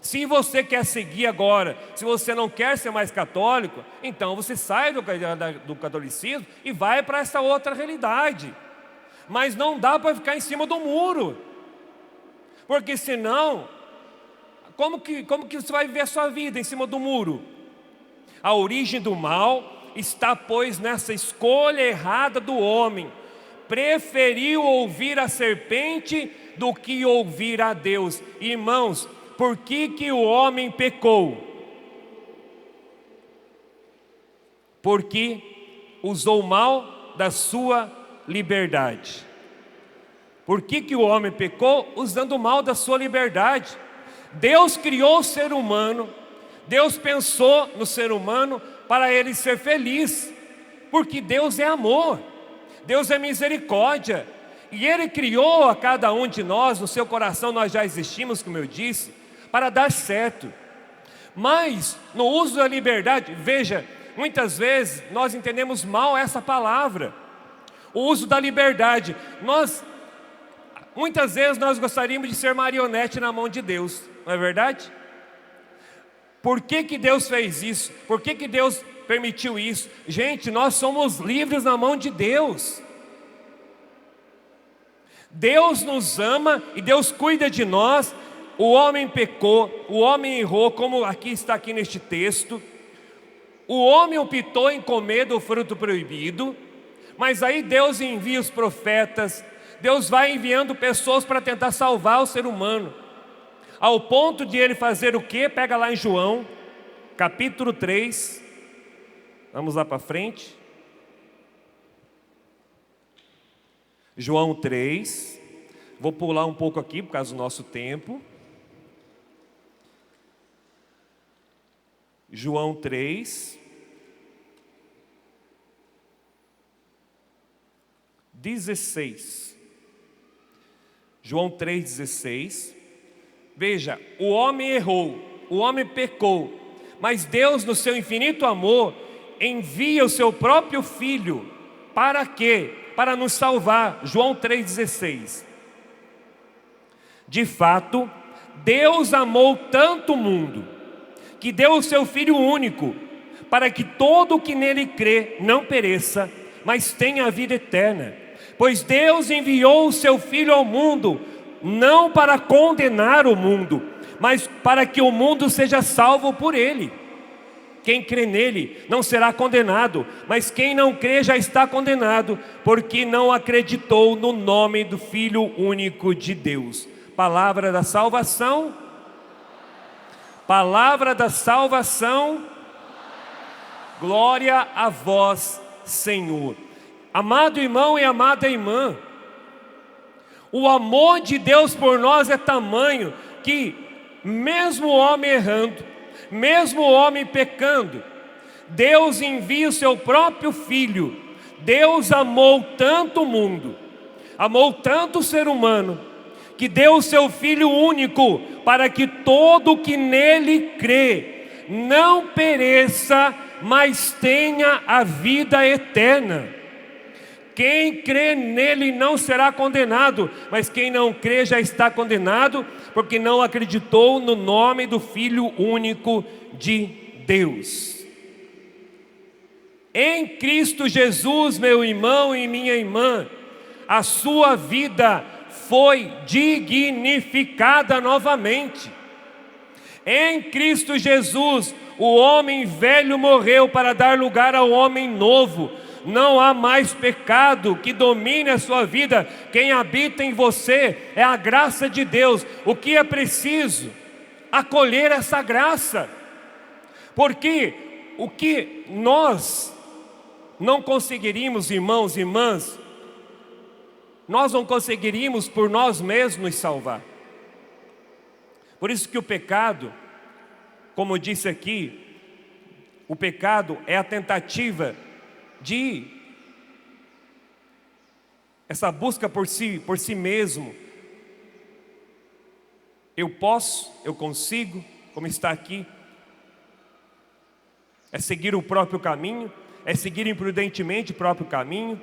Se você quer seguir agora, se você não quer ser mais católico, então você sai do catolicismo e vai para essa outra realidade. Mas não dá para ficar em cima do muro, porque senão, como que você vai viver a sua vida em cima do muro? A origem do mal está, pois, nessa escolha errada do homem. Preferiu ouvir a serpente do que ouvir a Deus. Irmãos, por que o homem pecou? Porque usou mal da sua liberdade. Por que o homem pecou? Usando mal da sua liberdade. Deus criou o ser humano, Deus pensou no ser humano para ele ser feliz, porque Deus é amor, Deus é misericórdia, e Ele criou a cada um de nós, no seu coração nós já existimos, como eu disse, para dar certo. Mas no uso da liberdade, veja, muitas vezes nós entendemos mal essa palavra. o uso da liberdade. Muitas vezes nós gostaríamos de ser marionete na mão de Deus, não é verdade? Por que que Deus fez isso? Por que que Deus permitiu isso? Gente, nós somos livres na mão de Deus. Deus nos ama e Deus cuida de nós. O homem pecou, o homem errou, como está aqui neste texto. O homem optou em comer do fruto proibido, mas aí Deus envia os profetas, Deus vai enviando pessoas para tentar salvar o ser humano, ao ponto de ele fazer o quê? Pega lá em João, capítulo 3, vamos lá para frente. João 3, vou pular um pouco aqui por causa do nosso tempo. João 3, 16. João 3,16. Veja, o homem errou, o homem pecou, mas Deus, no seu infinito amor, envia o seu próprio Filho. Para quê? Para nos salvar. João 3,16. De fato, Deus amou tanto o mundo, que deu o seu Filho único, para que todo o que nele crê não pereça, mas tenha a vida eterna. Pois Deus enviou o seu Filho ao mundo, não para condenar o mundo, mas para que o mundo seja salvo por ele. Quem crê nele não será condenado, mas quem não crê já está condenado, porque não acreditou no nome do Filho único de Deus. Palavra da salvação. Palavra da salvação. Glória a vós, Senhor. Amado irmão e amada irmã, o amor de Deus por nós é tamanho que, mesmo o homem errando, mesmo o homem pecando, Deus envia o seu próprio Filho. Deus amou tanto o mundo, amou tanto o ser humano, que deu o seu Filho único, para que todo o que nele crê não pereça, mas tenha a vida eterna. Quem crê nele não será condenado, mas quem não crê já está condenado, porque não acreditou no nome do Filho único de Deus. Em Cristo Jesus, meu irmão e minha irmã, a sua vida foi dignificada novamente. Em Cristo Jesus, o homem velho morreu para dar lugar ao homem novo. Não há mais pecado que domine a sua vida. Quem habita em você é a graça de Deus. O que é preciso? Acolher essa graça. Porque o que nós não conseguiríamos, irmãos e irmãs, nós não conseguiríamos por nós mesmos nos salvar. Por isso que o pecado, como eu disse aqui, o pecado é a tentativa de essa busca por si mesmo. Eu posso, eu consigo, como está aqui. É seguir o próprio caminho, é seguir imprudentemente o próprio caminho,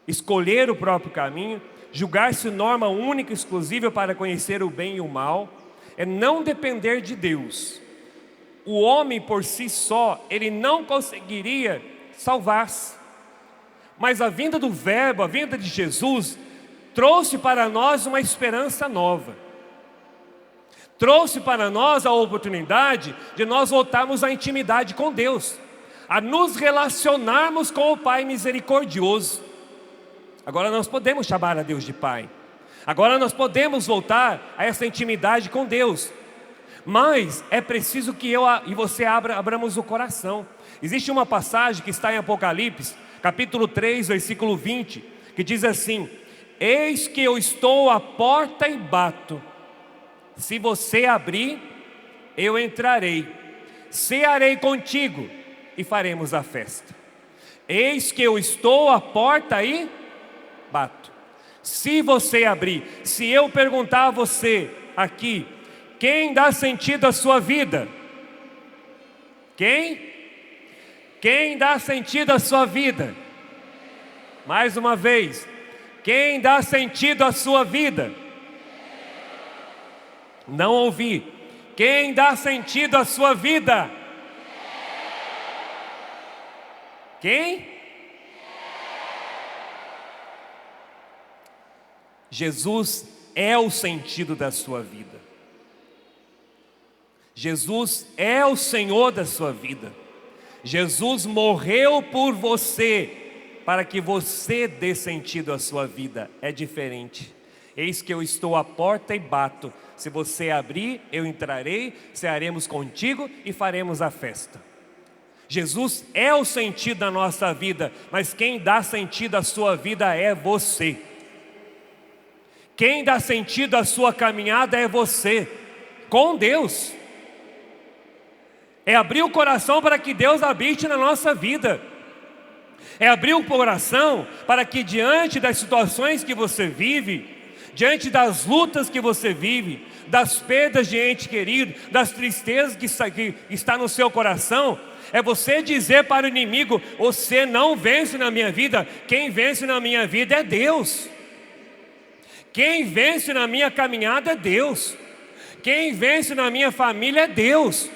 escolher o próprio caminho, julgar-se norma única e exclusiva para conhecer o bem e o mal, é não depender de Deus. O homem por si só, ele não conseguiria salvar-se, mas a vinda do Verbo, a vinda de Jesus, trouxe para nós uma esperança nova, trouxe para nós a oportunidade de nós voltarmos à intimidade com Deus, a nos relacionarmos com o Pai misericordioso. Agora nós podemos chamar a Deus de Pai, agora nós podemos voltar a essa intimidade com Deus, mas é preciso que eu e você abramos o coração. Existe uma passagem que está em Apocalipse, capítulo 3, versículo 20, que diz assim: eis que eu estou à porta e bato. Se você abrir, eu entrarei, cearei contigo e faremos a festa. Eis que eu estou à porta e bato. Se você abrir, se eu perguntar a você aqui, quem dá sentido à sua vida? Quem dá sentido à sua vida? Mais uma vez. Quem dá sentido à sua vida? Não ouvi. Quem dá sentido à sua vida? Quem? Jesus é o sentido da sua vida. Jesus é o Senhor da sua vida. Jesus morreu por você, para que você dê sentido à sua vida. É diferente. Eis que eu estou à porta e bato. Se você abrir, eu entrarei, cearemos contigo e faremos a festa. Jesus é o sentido da nossa vida, mas quem dá sentido à sua vida é você. Quem dá sentido à sua caminhada é você, com Deus. É abrir o coração para que Deus habite na nossa vida. É abrir o coração para que diante das situações que você vive, diante das lutas que você vive, das perdas de ente querido, das tristezas que está no seu coração, é você dizer para o inimigo: você não vence na minha vida, quem vence na minha vida é Deus. Quem vence na minha caminhada é Deus. Quem vence na minha família é Deus.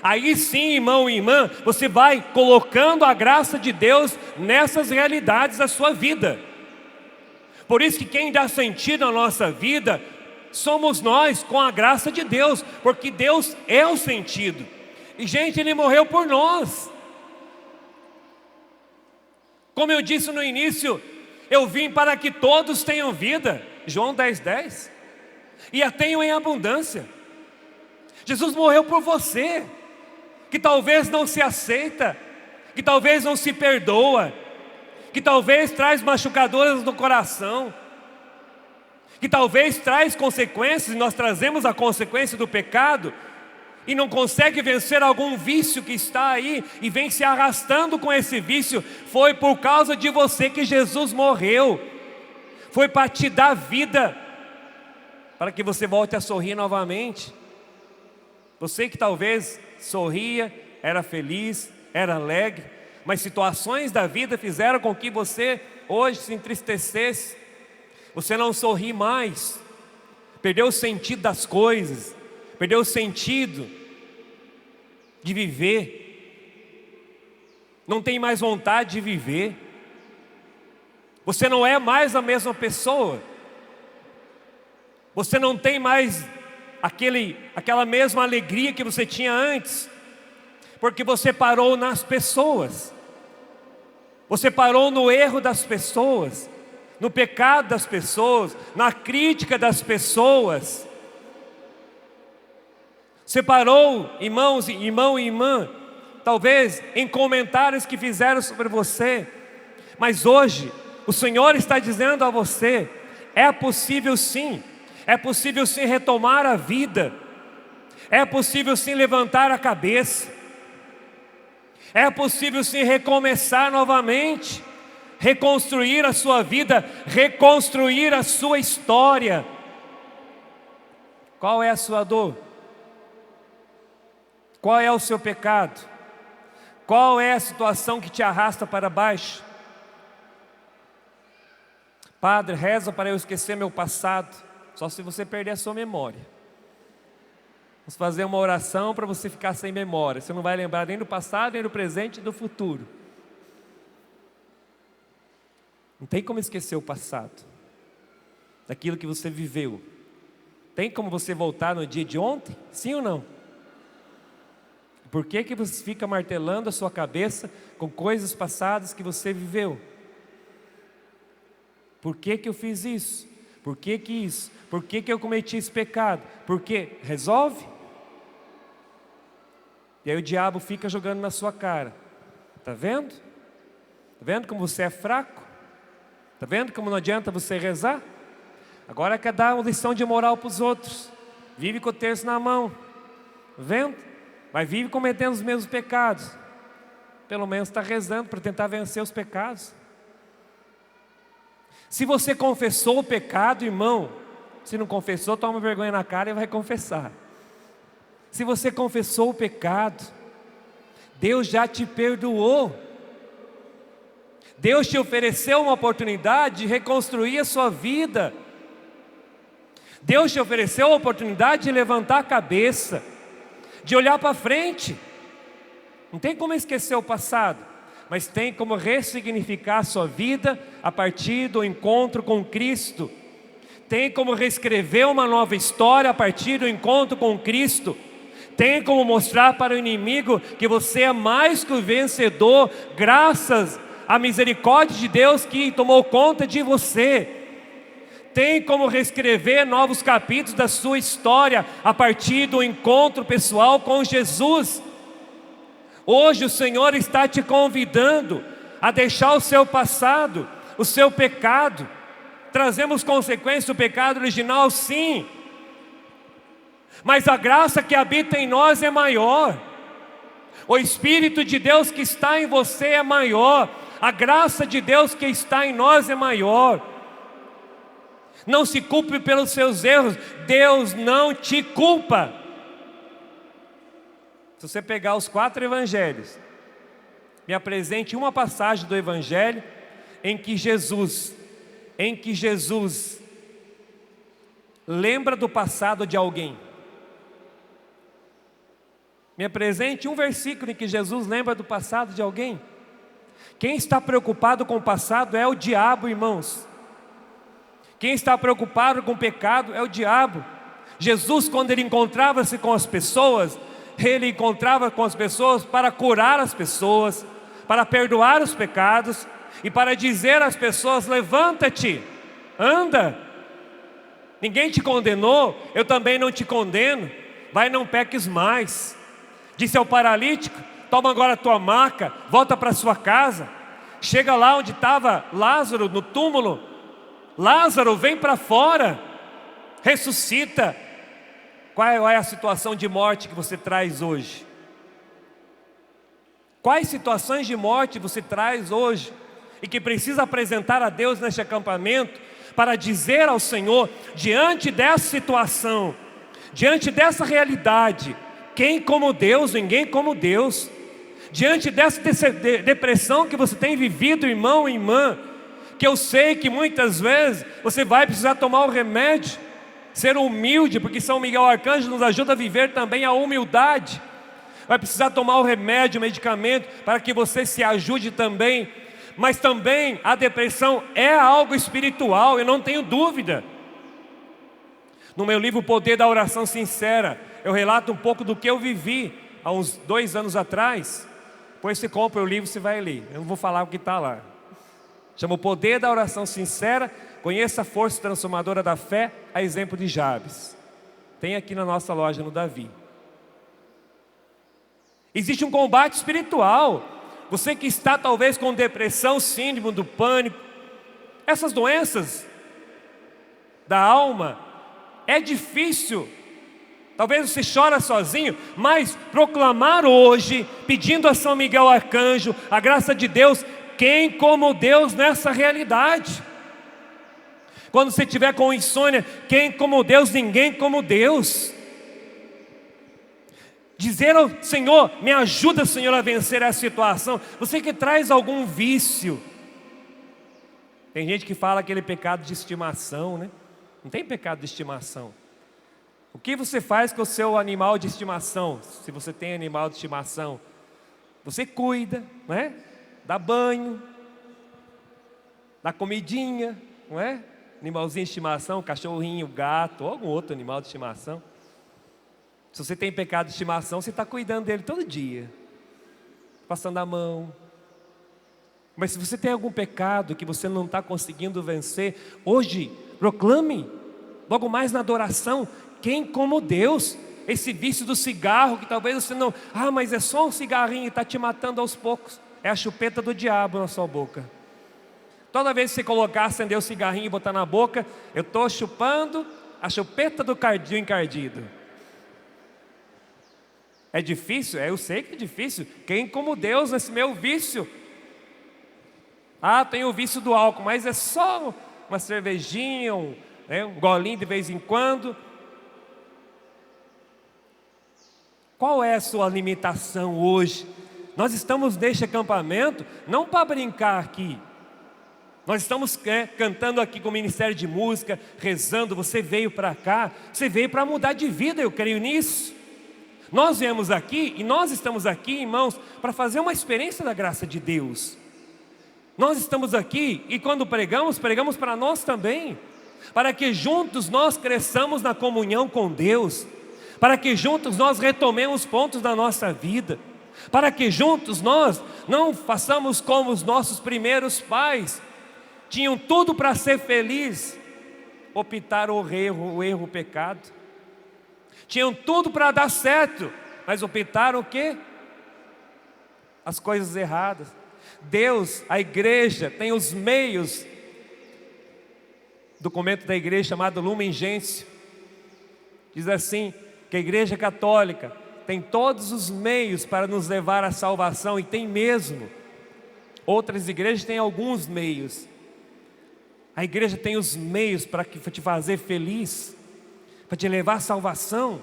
Aí sim, irmão e irmã, você vai colocando a graça de Deus nessas realidades da sua vida. Por isso que quem dá sentido à nossa vida somos nós, com a graça de Deus, porque Deus é o sentido. E gente, Ele morreu por nós. Como eu disse no início, eu vim para que todos tenham vida, João 10:10, e a tenham em abundância. Jesus morreu por você, que talvez não se aceita, que talvez não se perdoa, que talvez traz machucadoras no coração, que talvez traz consequências, e nós trazemos a consequência do pecado, e não consegue vencer algum vício que está aí, e vem se arrastando com esse vício. Foi por causa de você que Jesus morreu, foi para te dar vida, para que você volte a sorrir novamente. Você que talvez sorria, era feliz, era alegre, mas situações da vida fizeram com que você hoje se entristecesse. Você não sorri mais, perdeu o sentido das coisas, perdeu o sentido de viver, não tem mais vontade de viver. Você não é mais a mesma pessoa, você não tem mais aquela mesma alegria que você tinha antes, porque você parou nas pessoas, você parou no erro das pessoas, no pecado das pessoas, na crítica das pessoas. Você parou, irmão e irmã, talvez em comentários que fizeram sobre você, mas hoje o Senhor está dizendo a você: é possível sim retomar a vida, é possível sim levantar a cabeça, é possível sim recomeçar novamente, reconstruir a sua vida, reconstruir a sua história. Qual é a sua dor? Qual é o seu pecado? Qual é a situação que te arrasta para baixo? Padre, reza para eu esquecer meu passado. Só se você perder a sua memória. Vamos fazer uma oração para você ficar sem memória. Você não vai lembrar nem do passado, nem do presente, nem do futuro. Não tem como esquecer o passado, daquilo que você viveu. Tem como você voltar no dia de ontem? Sim ou não? Por que você fica martelando a sua cabeça com coisas passadas que você viveu? Por que eu fiz isso? Por que isso? Por que eu cometi esse pecado? Por que? Resolve? E aí o diabo fica jogando na sua cara. Está vendo? Está vendo como você é fraco? Está vendo como não adianta você rezar? Agora quer dar uma lição de moral para os outros. Vive com o terço na mão. Está vendo? Mas vive cometendo os mesmos pecados. Pelo menos está rezando para tentar vencer os pecados. Se você confessou o pecado, irmão, se não confessou, toma vergonha na cara e vai confessar. Se você confessou o pecado, Deus já te perdoou. Deus te ofereceu uma oportunidade de reconstruir a sua vida. Deus te ofereceu a oportunidade de levantar a cabeça, de olhar para frente. Não tem como esquecer o passado, mas tem como ressignificar a sua vida a partir do encontro com Cristo. Tem como reescrever uma nova história a partir do encontro com Cristo. Tem como mostrar para o inimigo que você é mais que o vencedor, graças à misericórdia de Deus que tomou conta de você. Tem como reescrever novos capítulos da sua história a partir do encontro pessoal com Jesus. Hoje o Senhor está te convidando a deixar o seu passado, o seu pecado. Trazemos consequências do pecado original, sim. Mas a graça que habita em nós é maior. O Espírito de Deus que está em você é maior. A graça de Deus que está em nós é maior. Não se culpe pelos seus erros. Deus não te culpa. Se você pegar os 4 evangelhos, me apresente uma passagem do evangelho em que Jesus lembra do passado de alguém. Me apresente um versículo em que Jesus lembra do passado de alguém. Quem está preocupado com o passado é o diabo, irmãos. Quem está preocupado com o pecado é o diabo. Jesus, quando ele encontrava-se com as pessoas, ele encontrava com as pessoas para curar as pessoas, para perdoar os pecados e para dizer às pessoas: levanta-te, anda. Ninguém te condenou, eu também não te condeno. Vai, não peques mais. Disse ao paralítico: toma agora a tua maca, volta para sua casa. Chega lá onde estava Lázaro, no túmulo. Lázaro, vem para fora, ressuscita. Qual é a situação de morte que você traz hoje? Quais situações de morte você traz hoje e que precisa apresentar a Deus neste acampamento para dizer ao Senhor, diante dessa situação, diante dessa realidade: quem como Deus? Ninguém como Deus. Diante dessa depressão que você tem vivido, irmão e irmã, que eu sei que muitas vezes você vai precisar tomar o remédio, ser humilde, porque São Miguel Arcanjo nos ajuda a viver também a humildade. Vai precisar tomar o remédio, o medicamento, para que você se ajude também. Mas também a depressão é algo espiritual, eu não tenho dúvida. No meu livro O Poder da Oração Sincera, eu relato um pouco do que eu vivi há uns 2 anos atrás. Depois você compra o livro, você vai ler. Eu não vou falar o que está lá. Chama O Poder da Oração Sincera. Conheça a força transformadora da fé, a exemplo de Jabes. Tem aqui na nossa loja no Davi. Existe um combate espiritual. Você que está talvez com depressão, síndrome do pânico, essas doenças da alma, é difícil. Talvez você chora sozinho, mas proclamar hoje, pedindo a São Miguel Arcanjo, a graça de Deus, quem como Deus nessa realidade? Quando você estiver com insônia, quem como Deus? Ninguém como Deus. Dizer ao Senhor: me ajuda, Senhor, a vencer essa situação. Você que traz algum vício. Tem gente que fala aquele pecado de estimação, né? Não tem pecado de estimação. O que você faz com o seu animal de estimação? Se você tem animal de estimação, você cuida, não é? Dá banho, dá comidinha, não é? Animalzinho de estimação, cachorrinho, gato, ou algum outro animal de estimação. Se você tem pecado de estimação, você está cuidando dele todo dia, passando a mão. Mas se você tem algum pecado que você não está conseguindo vencer, hoje proclame, logo mais na adoração, quem como Deus? Esse vício do cigarro que talvez você não... mas é só um cigarrinho e está te matando aos poucos. É a chupeta do diabo na sua boca. Toda vez que você colocar, acender o cigarrinho e botar na boca, eu estou chupando a chupeta do encardido. É difícil? Eu sei que é difícil. Quem como Deus nesse meu vício? Tem o vício do álcool, mas é só uma cervejinha, um golinho de vez em quando. Qual é a sua limitação hoje? Nós estamos neste acampamento não para brincar aqui, Nós estamos cantando aqui com o Ministério de Música, rezando. Você veio para cá, você veio para mudar de vida, eu creio nisso. Nós viemos aqui e nós estamos aqui, irmãos, para fazer uma experiência da graça de Deus. Nós estamos aqui e quando pregamos, pregamos para nós também, para que juntos nós cresçamos na comunhão com Deus, para que juntos nós retomemos pontos da nossa vida, para que juntos nós não façamos como os nossos primeiros pais, tinham tudo para ser feliz, optaram o erro, o pecado. Tinham tudo para dar certo, mas optaram o quê? As coisas erradas. Deus, a igreja, tem os meios. Documento da igreja chamado Lumen Gentium diz assim, que a igreja católica tem todos os meios para nos levar à salvação, e tem mesmo. Outras igrejas têm alguns meios. A igreja tem os meios para te fazer feliz, para te levar à salvação.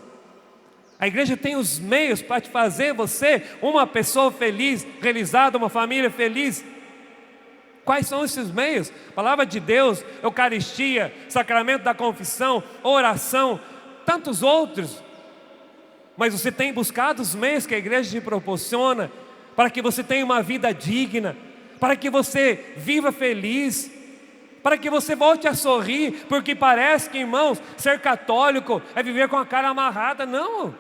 A igreja tem os meios para te fazer você uma pessoa feliz, realizada, uma família feliz. Quais são esses meios? Palavra de Deus, Eucaristia, Sacramento da Confissão, oração, tantos outros. Mas você tem buscado os meios que a igreja te proporciona para que você tenha uma vida digna, para que você viva feliz, para que você volte a sorrir, porque parece que, irmãos, ser católico é viver com a cara amarrada. Não,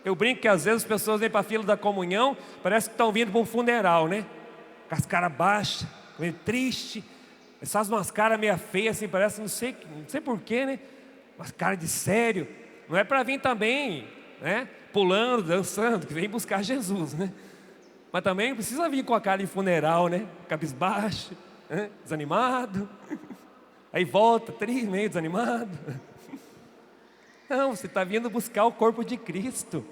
eu brinco que às vezes as pessoas vêm para a fila da comunhão, parece que estão vindo para um funeral, né? Com as caras baixas, meio triste, eles fazem umas caras meio feias assim, parece, não sei porquê, né? Umas caras de sério. Não é para vir também, né? Pulando, dançando, que vem buscar Jesus, né? Mas também não precisa vir com a cara de funeral, né? Cabisbaixo, né? Desanimado, aí volta, meio desanimado. Não, você está vindo buscar o corpo de Cristo,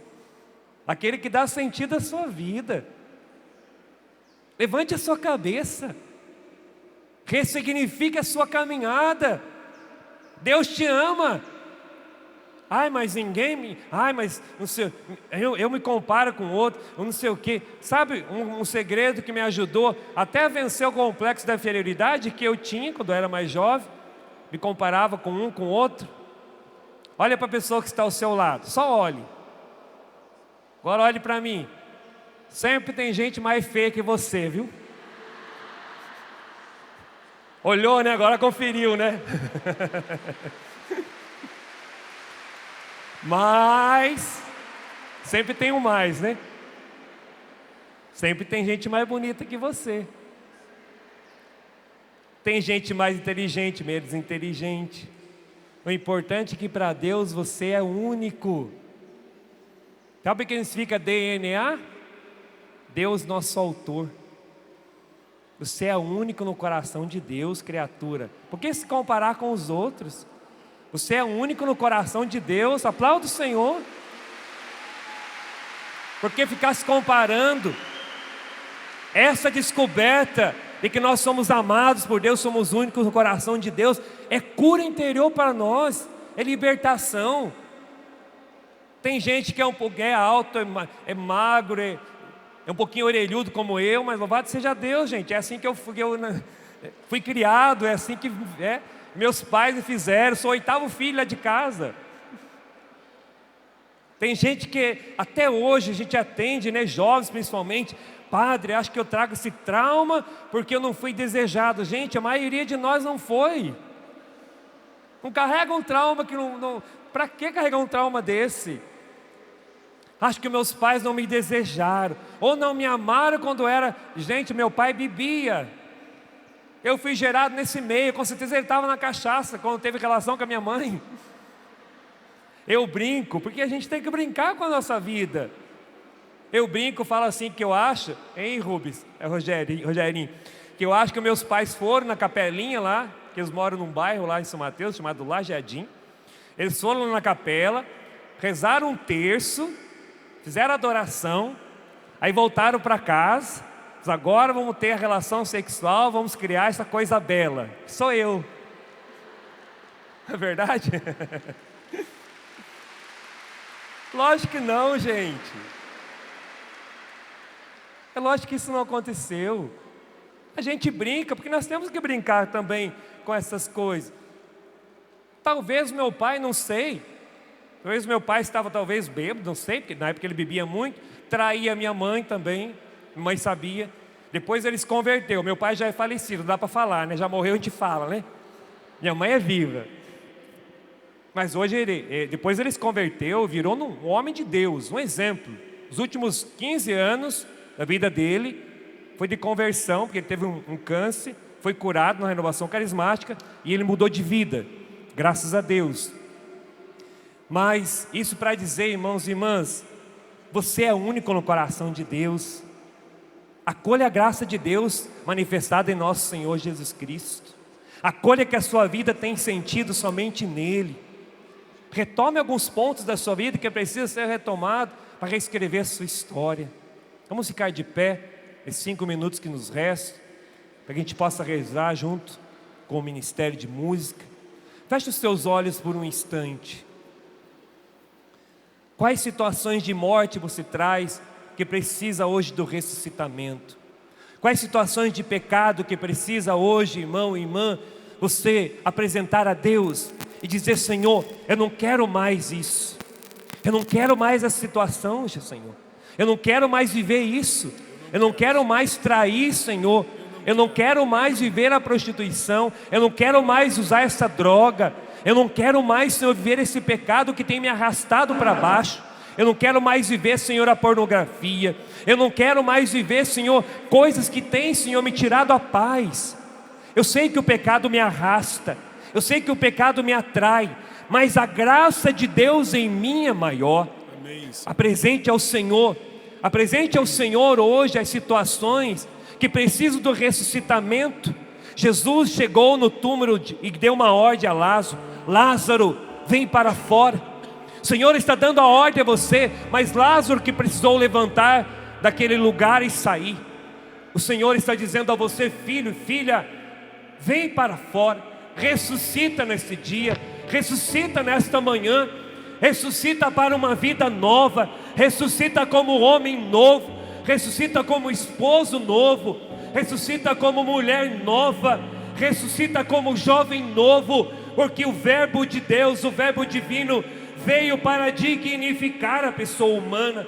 aquele que dá sentido à sua vida. Levante a sua cabeça, ressignifique a sua caminhada. Deus te ama. Ai, mas mas não sei, eu me comparo com outro, eu não sei o quê. Sabe um segredo que me ajudou até a vencer o complexo da inferioridade que eu tinha quando eu era mais jovem? Me comparava com um, com outro. Olha para a pessoa que está ao seu lado, só olhe. Agora olhe para mim. Sempre tem gente mais feia que você, viu? Olhou, né? Agora conferiu, né? Mas sempre tem um mais, né? Sempre tem gente mais bonita que você. Tem gente mais inteligente, menos inteligente. O importante é que para Deus você é único. Sabe o que significa DNA? Deus, nosso autor. Você é único no coração de Deus, criatura. Por que se comparar com os outros? Você é único no coração de Deus. Aplauda o Senhor. Por que ficar se comparando? Essa descoberta de que nós somos amados por Deus, somos únicos no coração de Deus, é cura interior para nós, é libertação. Tem gente que é alto, é magro, é um pouquinho orelhudo como eu, mas louvado seja Deus, gente. É assim que eu fui criado, é assim que meus pais me fizeram. Sou o 8º filho lá de casa. Tem gente que até hoje a gente atende, né, jovens principalmente. Padre, acho que eu trago esse trauma porque eu não fui desejado. Gente, a maioria de nós não foi. Não carrega um trauma que não. Para que carregar um trauma desse? Acho que meus pais não me desejaram, ou não me amaram quando era. Gente, meu pai bebia. Eu fui gerado nesse meio, com certeza ele estava na cachaça quando teve relação com a minha mãe. Eu brinco, porque a gente tem que brincar com a nossa vida. Eu brinco, falo assim que eu acho, hein, Rubens? É Rogerinho, que eu acho que meus pais foram na capelinha lá, que eles moram num bairro lá em São Mateus, chamado Lajeadim. Eles foram na capela, rezaram um terço, fizeram adoração, aí voltaram para casa. Agora vamos ter a relação sexual, vamos criar essa coisa bela. Sou eu. É verdade? Lógico que não, gente. É lógico que isso não aconteceu. A gente brinca, porque nós temos que brincar também com essas coisas. Talvez meu pai, não sei, talvez meu pai estava talvez bêbado, não sei, porque na época ele bebia muito, traía minha mãe também, minha mãe sabia. Depois ele se converteu, meu pai já é falecido, não dá para falar, né? Já morreu, a gente fala, né? Minha mãe é viva. Mas hoje, depois ele se converteu, virou um homem de Deus, um exemplo. Os últimos 15 anos da vida dele foi de conversão, porque ele teve um câncer, foi curado na renovação carismática e ele mudou de vida, graças a Deus. Mas isso para dizer, irmãos e irmãs, você é único no coração de Deus. Acolha a graça de Deus manifestada em nosso Senhor Jesus Cristo. Acolha que a sua vida tem sentido somente nele. Retome alguns pontos da sua vida que precisa ser retomado para reescrever a sua história. Vamos ficar de pé, esses 5 minutos que nos restam, para que a gente possa rezar junto com o Ministério de Música. Feche os seus olhos por um instante. Quais situações de morte você traz que precisa hoje do ressuscitamento? Quais situações de pecado que precisa hoje, irmão e irmã, você apresentar a Deus e dizer: Senhor, eu não quero mais isso, eu não quero mais essa situação, Senhor, eu não quero mais viver isso, eu não quero mais trair, Senhor, eu não quero mais viver a prostituição, eu não quero mais usar essa droga, eu não quero mais, Senhor, viver esse pecado que tem me arrastado para baixo. Eu não quero mais viver, Senhor, a pornografia. Eu não quero mais viver, Senhor, coisas que têm, Senhor, me tirado a paz. Eu sei que o pecado me arrasta, eu sei que o pecado me atrai, mas a graça de Deus em mim é maior. Apresente ao Senhor hoje as situações que precisam do ressuscitamento. Jesus chegou no túmulo e deu uma ordem a Lázaro: Lázaro, vem para fora. O Senhor está dando a ordem a você, mas Lázaro que precisou levantar daquele lugar e sair. O Senhor está dizendo a você: filho, filha, vem para fora, ressuscita nesse dia, ressuscita nesta manhã, ressuscita para uma vida nova, ressuscita como homem novo, ressuscita como esposo novo, ressuscita como mulher nova, ressuscita como jovem novo, porque o verbo de Deus, o verbo divino, veio para dignificar a pessoa humana,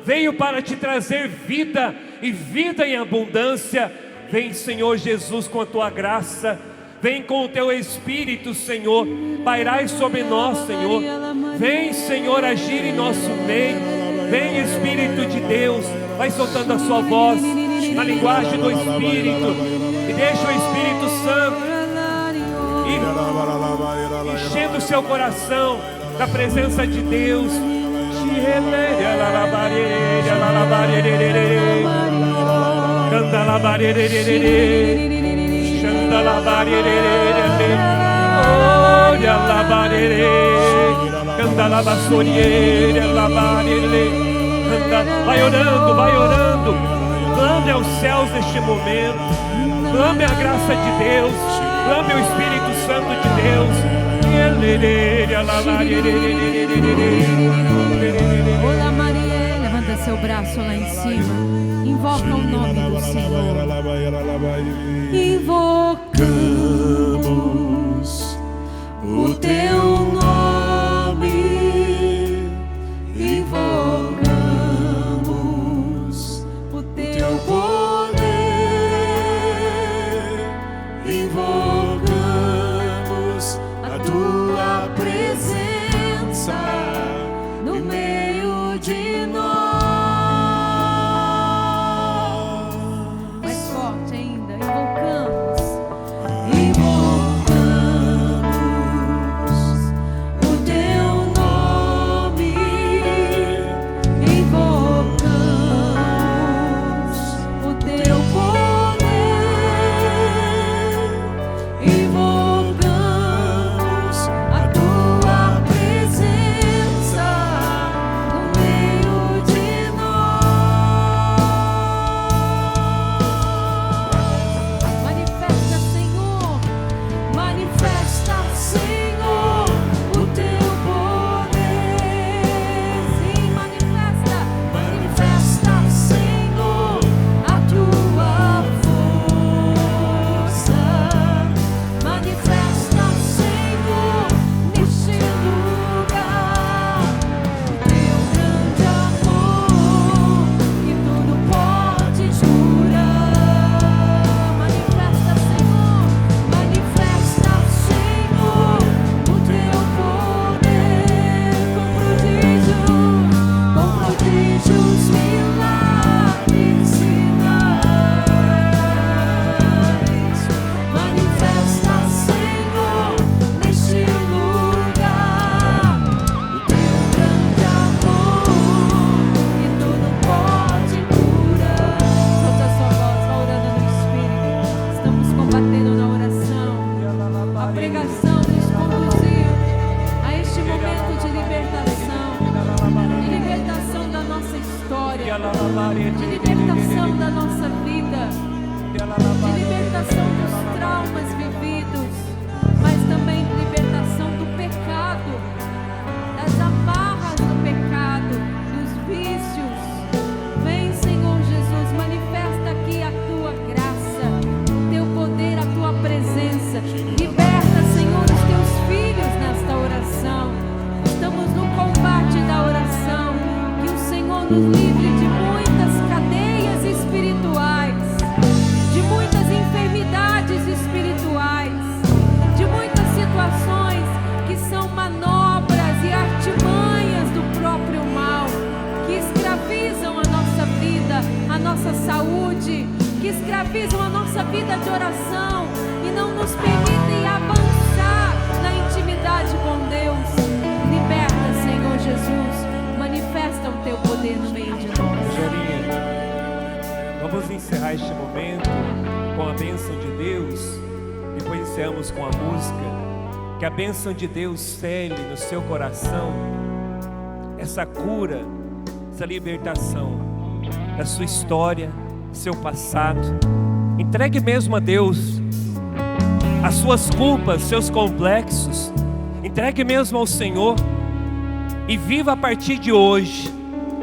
veio para te trazer vida e vida em abundância. Vem, Senhor Jesus, com a tua graça, vem com o teu Espírito, Senhor, pairai sobre nós, Senhor. Vem, Senhor, agir em nosso meio. Vem, Espírito de Deus, vai soltando a sua voz na linguagem do Espírito e deixa o Espírito Santo enchendo o seu coração da presença de Deus. Vai orando, vai orando. Clame aos céus neste momento. Clame a graça de Deus. Clame o Espírito Santo de Deus. Olá, Maria, levanta seu braço lá em cima. Invoca o nome do Senhor. Invocamos o teu nome. Invocamos o teu poder. Invocamos a tua presença no meio de nós. Mais forte ainda, invocamos. Invocamos de libertação da nossa vida, de libertação dos traumas vividos, mas também de libertação do pecado, das amarras do pecado, dos vícios. Vem, Senhor Jesus, manifesta aqui a tua graça, o teu poder, a tua presença. Liberta, Senhor, os teus filhos nesta oração. Estamos no combate da oração. Que o Senhor nos livre de muitas cadeias espirituais, de muitas enfermidades espirituais, de muitas situações que são manobras e artimanhas do próprio mal, que escravizam a nossa vida, a nossa saúde, que escravizam a nossa vida de oração e não nos permitem avançar na intimidade com Deus. Liberta, Senhor Jesus, manifesta o teu poder no meio de nós. Rogerinha, vamos encerrar este momento com a bênção de Deus. Depois encerramos com a música. Que a bênção de Deus cele no seu coração essa cura, essa libertação da sua história, seu passado. Entregue mesmo a Deus as suas culpas, seus complexos. Entregue mesmo ao Senhor e viva a partir de hoje.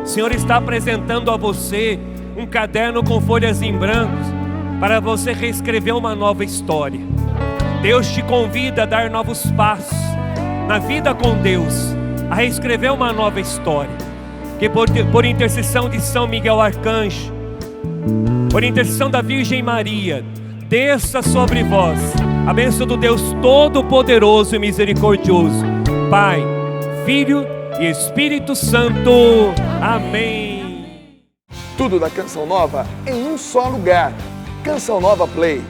O Senhor está apresentando a você um caderno com folhas em branco para você reescrever uma nova história. Deus te convida a dar novos passos na vida com Deus, a reescrever uma nova história. Que por intercessão de São Miguel Arcanjo, por intercessão da Virgem Maria, desça sobre vós a bênção do Deus Todo-Poderoso e Misericordioso, Pai, Filho e Espírito Santo. Amém. Tudo da Canção Nova em um só lugar. Canção Nova Play.